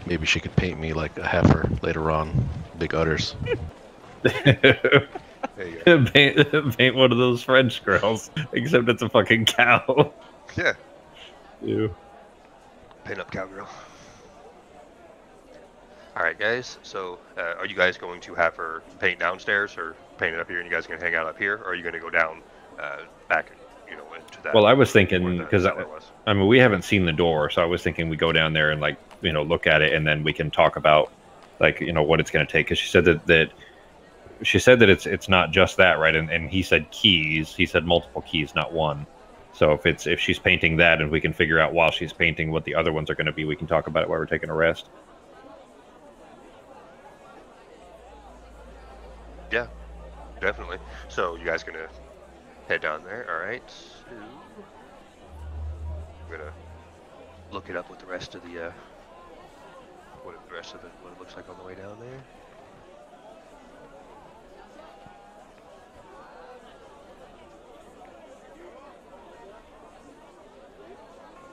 Maybe she could paint me like a heifer later on. Big udders. There you go. paint one of those French girls, except it's a fucking cow. Yeah. Ew. Paint up cowgirl. All right, guys. So, are you guys going to have her paint downstairs, or paint it up here, and you guys can hang out up here, or are you going to go down back, into that? Well, I was thinking because I mean we haven't seen the door, so I was thinking we go down there and look at it, and then we can talk about what it's going to take. Because she said that she said that it's not just that, right? And he said keys. He said multiple keys, not one. So if she's painting that, and we can figure out while she's painting what the other ones are going to be, we can talk about it while we're taking a rest. Yeah, definitely. So you guys gonna head down there? All right. So we're gonna look it up with the rest of the what it looks like on the way down there.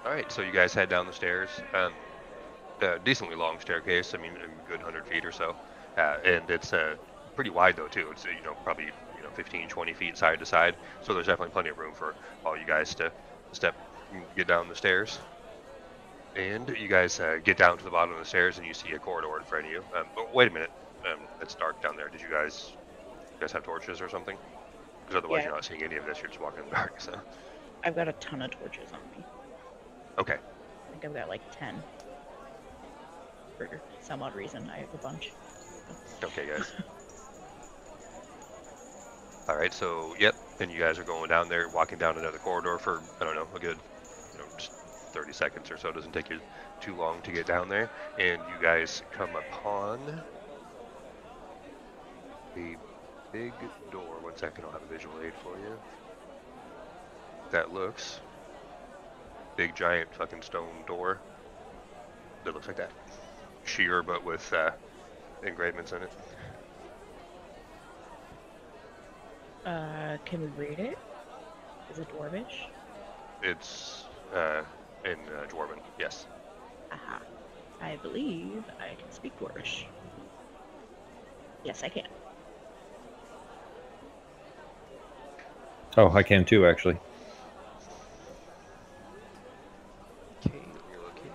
All right, so you guys head down the stairs. Decently long staircase. I mean, a good 100 feet or so, and it's pretty wide though too. It's probably 15, 20 feet side to side. So there's definitely plenty of room for all you guys to get down the stairs. And you guys get down to the bottom of the stairs, and you see a corridor in front of you. But wait a minute, it's dark down there. Did you guys have torches or something? Because otherwise you're not seeing any of this. You're just walking in the dark. So. I've got a ton of torches on me. Okay. I think I've got like 10. For some odd reason, I have a bunch. Okay, guys. All right, so yep, and you guys are going down there, walking down another corridor for I don't know, a good just 30 seconds or so. It doesn't take you too long to get down there, and you guys come upon a big door. 1 second, I'll have a visual aid for you. That looks big, giant, fucking stone door. That looks like that. Sheer, but with engravements in it. Can we read it? Is it Dwarvish? It's in Dwarven, yes. Aha. I believe I can speak Dwarvish. Yes, I can. Oh, I can too, actually. Okay, you're looking.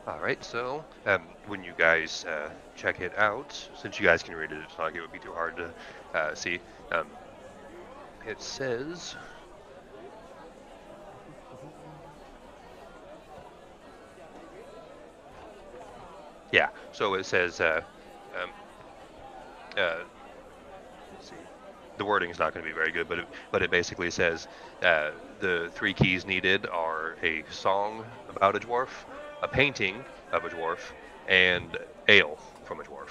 Alright, so when you guys check it out, since you guys can read it, it's not like it would be too hard to see. It says, yeah, so it says, let's see, the wording is not going to be very good, but it basically says the 3 keys needed are a song about a dwarf, a painting of a dwarf, and ale from a dwarf.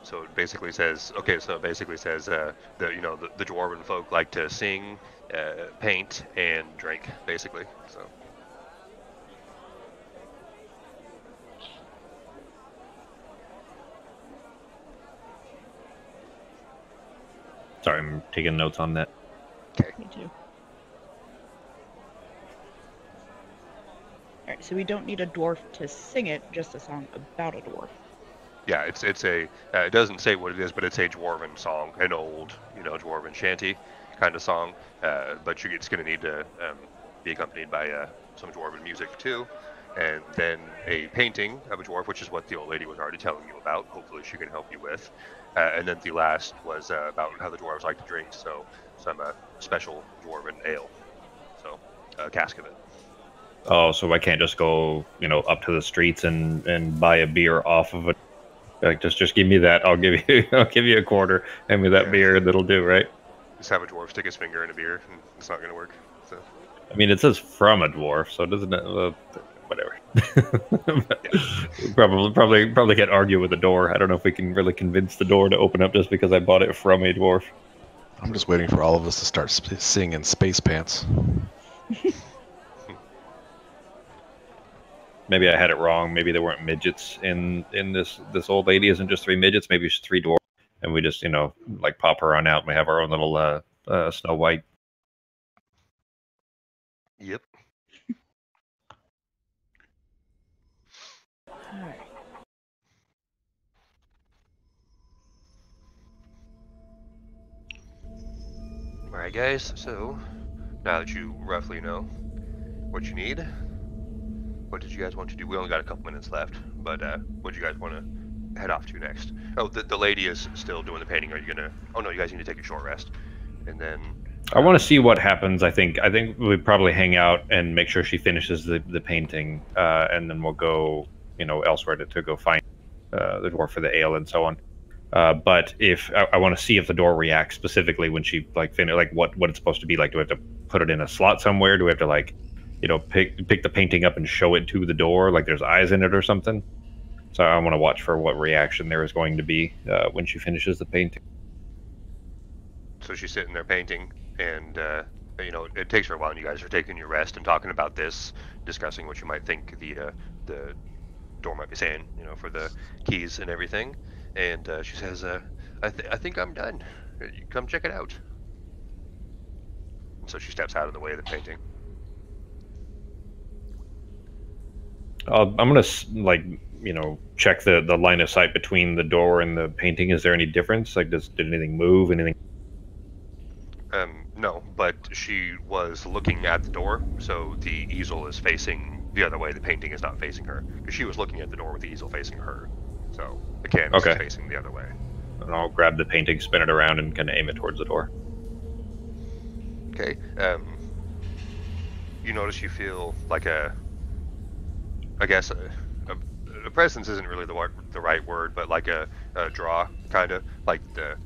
So it basically says, okay, so it basically says the dwarven folk like to sing, paint, and drink, basically. So. Sorry, I'm taking notes on that. Okay. Me too. Alright, so we don't need a dwarf to sing it, just a song about a dwarf. Yeah, it's a it doesn't say what it is, but it's a dwarven song, an old dwarven shanty kind of song. But it's going to need to be accompanied by some dwarven music too, and then a painting of a dwarf, which is what the old lady was already telling you about. Hopefully, she can help you with. And then the last was about how the dwarves like to drink, so some special dwarven ale, so a cask of it. Oh, so I can't just go, up to the streets and buy a beer off of it. Like, just give me that. I'll give you a quarter. Hand me that beer, and that'll do, right? Just have a dwarf stick his finger in a beer, and it's not going to work. So. I mean, it says from a dwarf, so it doesn't. Whatever. Probably can't argue with the door. I don't know if we can really convince the door to open up just because I bought it from a dwarf. I'm just waiting for all of us to start singing Space Pants. Maybe I had it wrong. Maybe there weren't midgets in this old lady isn't just 3 midgets. Maybe it's 3 dwarves, and we just like pop her on out and we have our own little Snow White. Yep. Alright guys, so now that you roughly know what you need, what did you guys want to do? We only got a couple minutes left. But what do you guys want to head off to next? Oh, the lady is still doing the painting. Are you gonna? Oh no, you guys need to take a short rest, and then. I want to see what happens. I think we probably hang out and make sure she finishes the painting, and then we'll go, elsewhere to go find the dwarf for the ale and so on. But if I want to see if the door reacts specifically when she finish, what it's supposed to be like. Do we have to put it in a slot somewhere? Do we have to pick the painting up and show it to the door like there's eyes in it or something? So I want to watch for what reaction there is going to be when she finishes the painting. So she's sitting there painting, and it takes her a while. And you guys are taking your rest and talking about this, discussing what you might think the door might be saying, for the keys and everything. And she says, I think I'm done. You come check it out. And so she steps out of the way of the painting. I'm gonna check the line of sight between the door and the painting. Is there any difference? Did anything move? Anything? No, but she was looking at the door, so the easel is facing the other way. The painting is not facing her, because she was looking at the door with the easel facing her. So the canvas is facing the other way. And I'll grab the painting, spin it around, and kind of aim it towards the door. Okay. You notice you feel like a presence isn't really the right word, but like a draw, kind of like the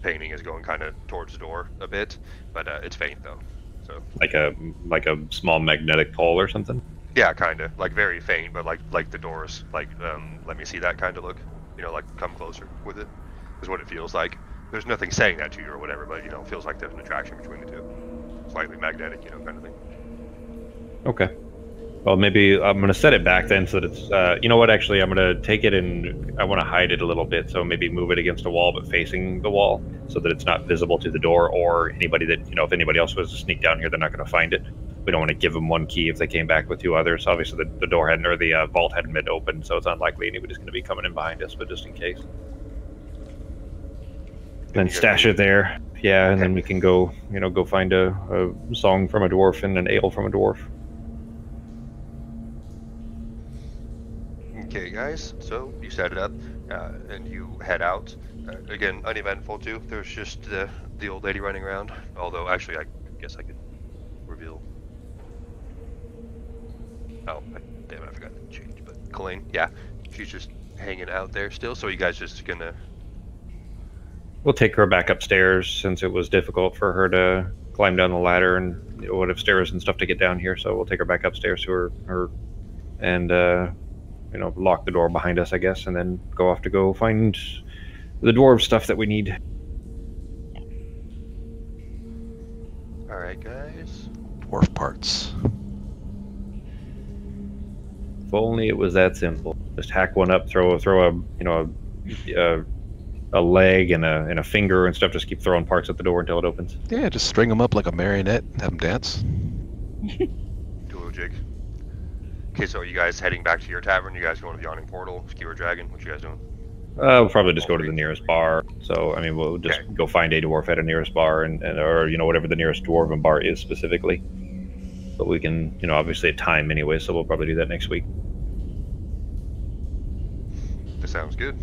painting is going kind of towards the door a bit, but it's faint though. So like a small magnetic pole or something. Yeah, kind of like very faint, but like the doors, let me see that kind of look. Like come closer with it is what it feels like. There's nothing saying that to you or whatever, but it feels like there's an attraction between the two, slightly magnetic, kind of thing. Okay. Well, maybe I'm going to set it back then so that it's, you know what, actually, I'm going to take it and I want to hide it a little bit. So maybe move it against a wall, but facing the wall so that it's not visible to the door or anybody that, if anybody else was to sneak down here, they're not going to find it. We don't want to give them one key if they came back with two others. Obviously, the door hadn't, or the vault hadn't been opened, so it's unlikely anybody's going to be coming in behind us, but just in case. Then stash it there. Yeah, and then we can go, go find a song from a dwarf and an ale from a dwarf. Okay, guys, so you set it up, and you head out. Again, uneventful too. There's just the old lady running around. Although, actually, I guess I could reveal. Oh, damn it, I forgot to change. But Colleen, yeah, she's just hanging out there still. So you guys just gonna... We'll take her back upstairs since it was difficult for her to climb down the ladder and would have stairs and stuff to get down here. So we'll take her back upstairs to her and lock the door behind us, I guess, and then go off to go find the dwarf stuff that we need. All right, guys. Dwarf parts. If only it was that simple. Just hack one up, throw a leg and a finger and stuff. Just keep throwing parts at the door until it opens. Yeah, just string them up like a marionette and have them dance. Duo jig. Okay, so are you guys heading back to your tavern? You guys going to the Yawning Portal, Skewer Dragon? What you guys doing? We'll probably just go to the nearest bar. So, I mean, we'll just go find a dwarf at a nearest bar or whatever the nearest dwarven bar is specifically. But we can, obviously at time anyway, so we'll probably do that next week. That sounds good.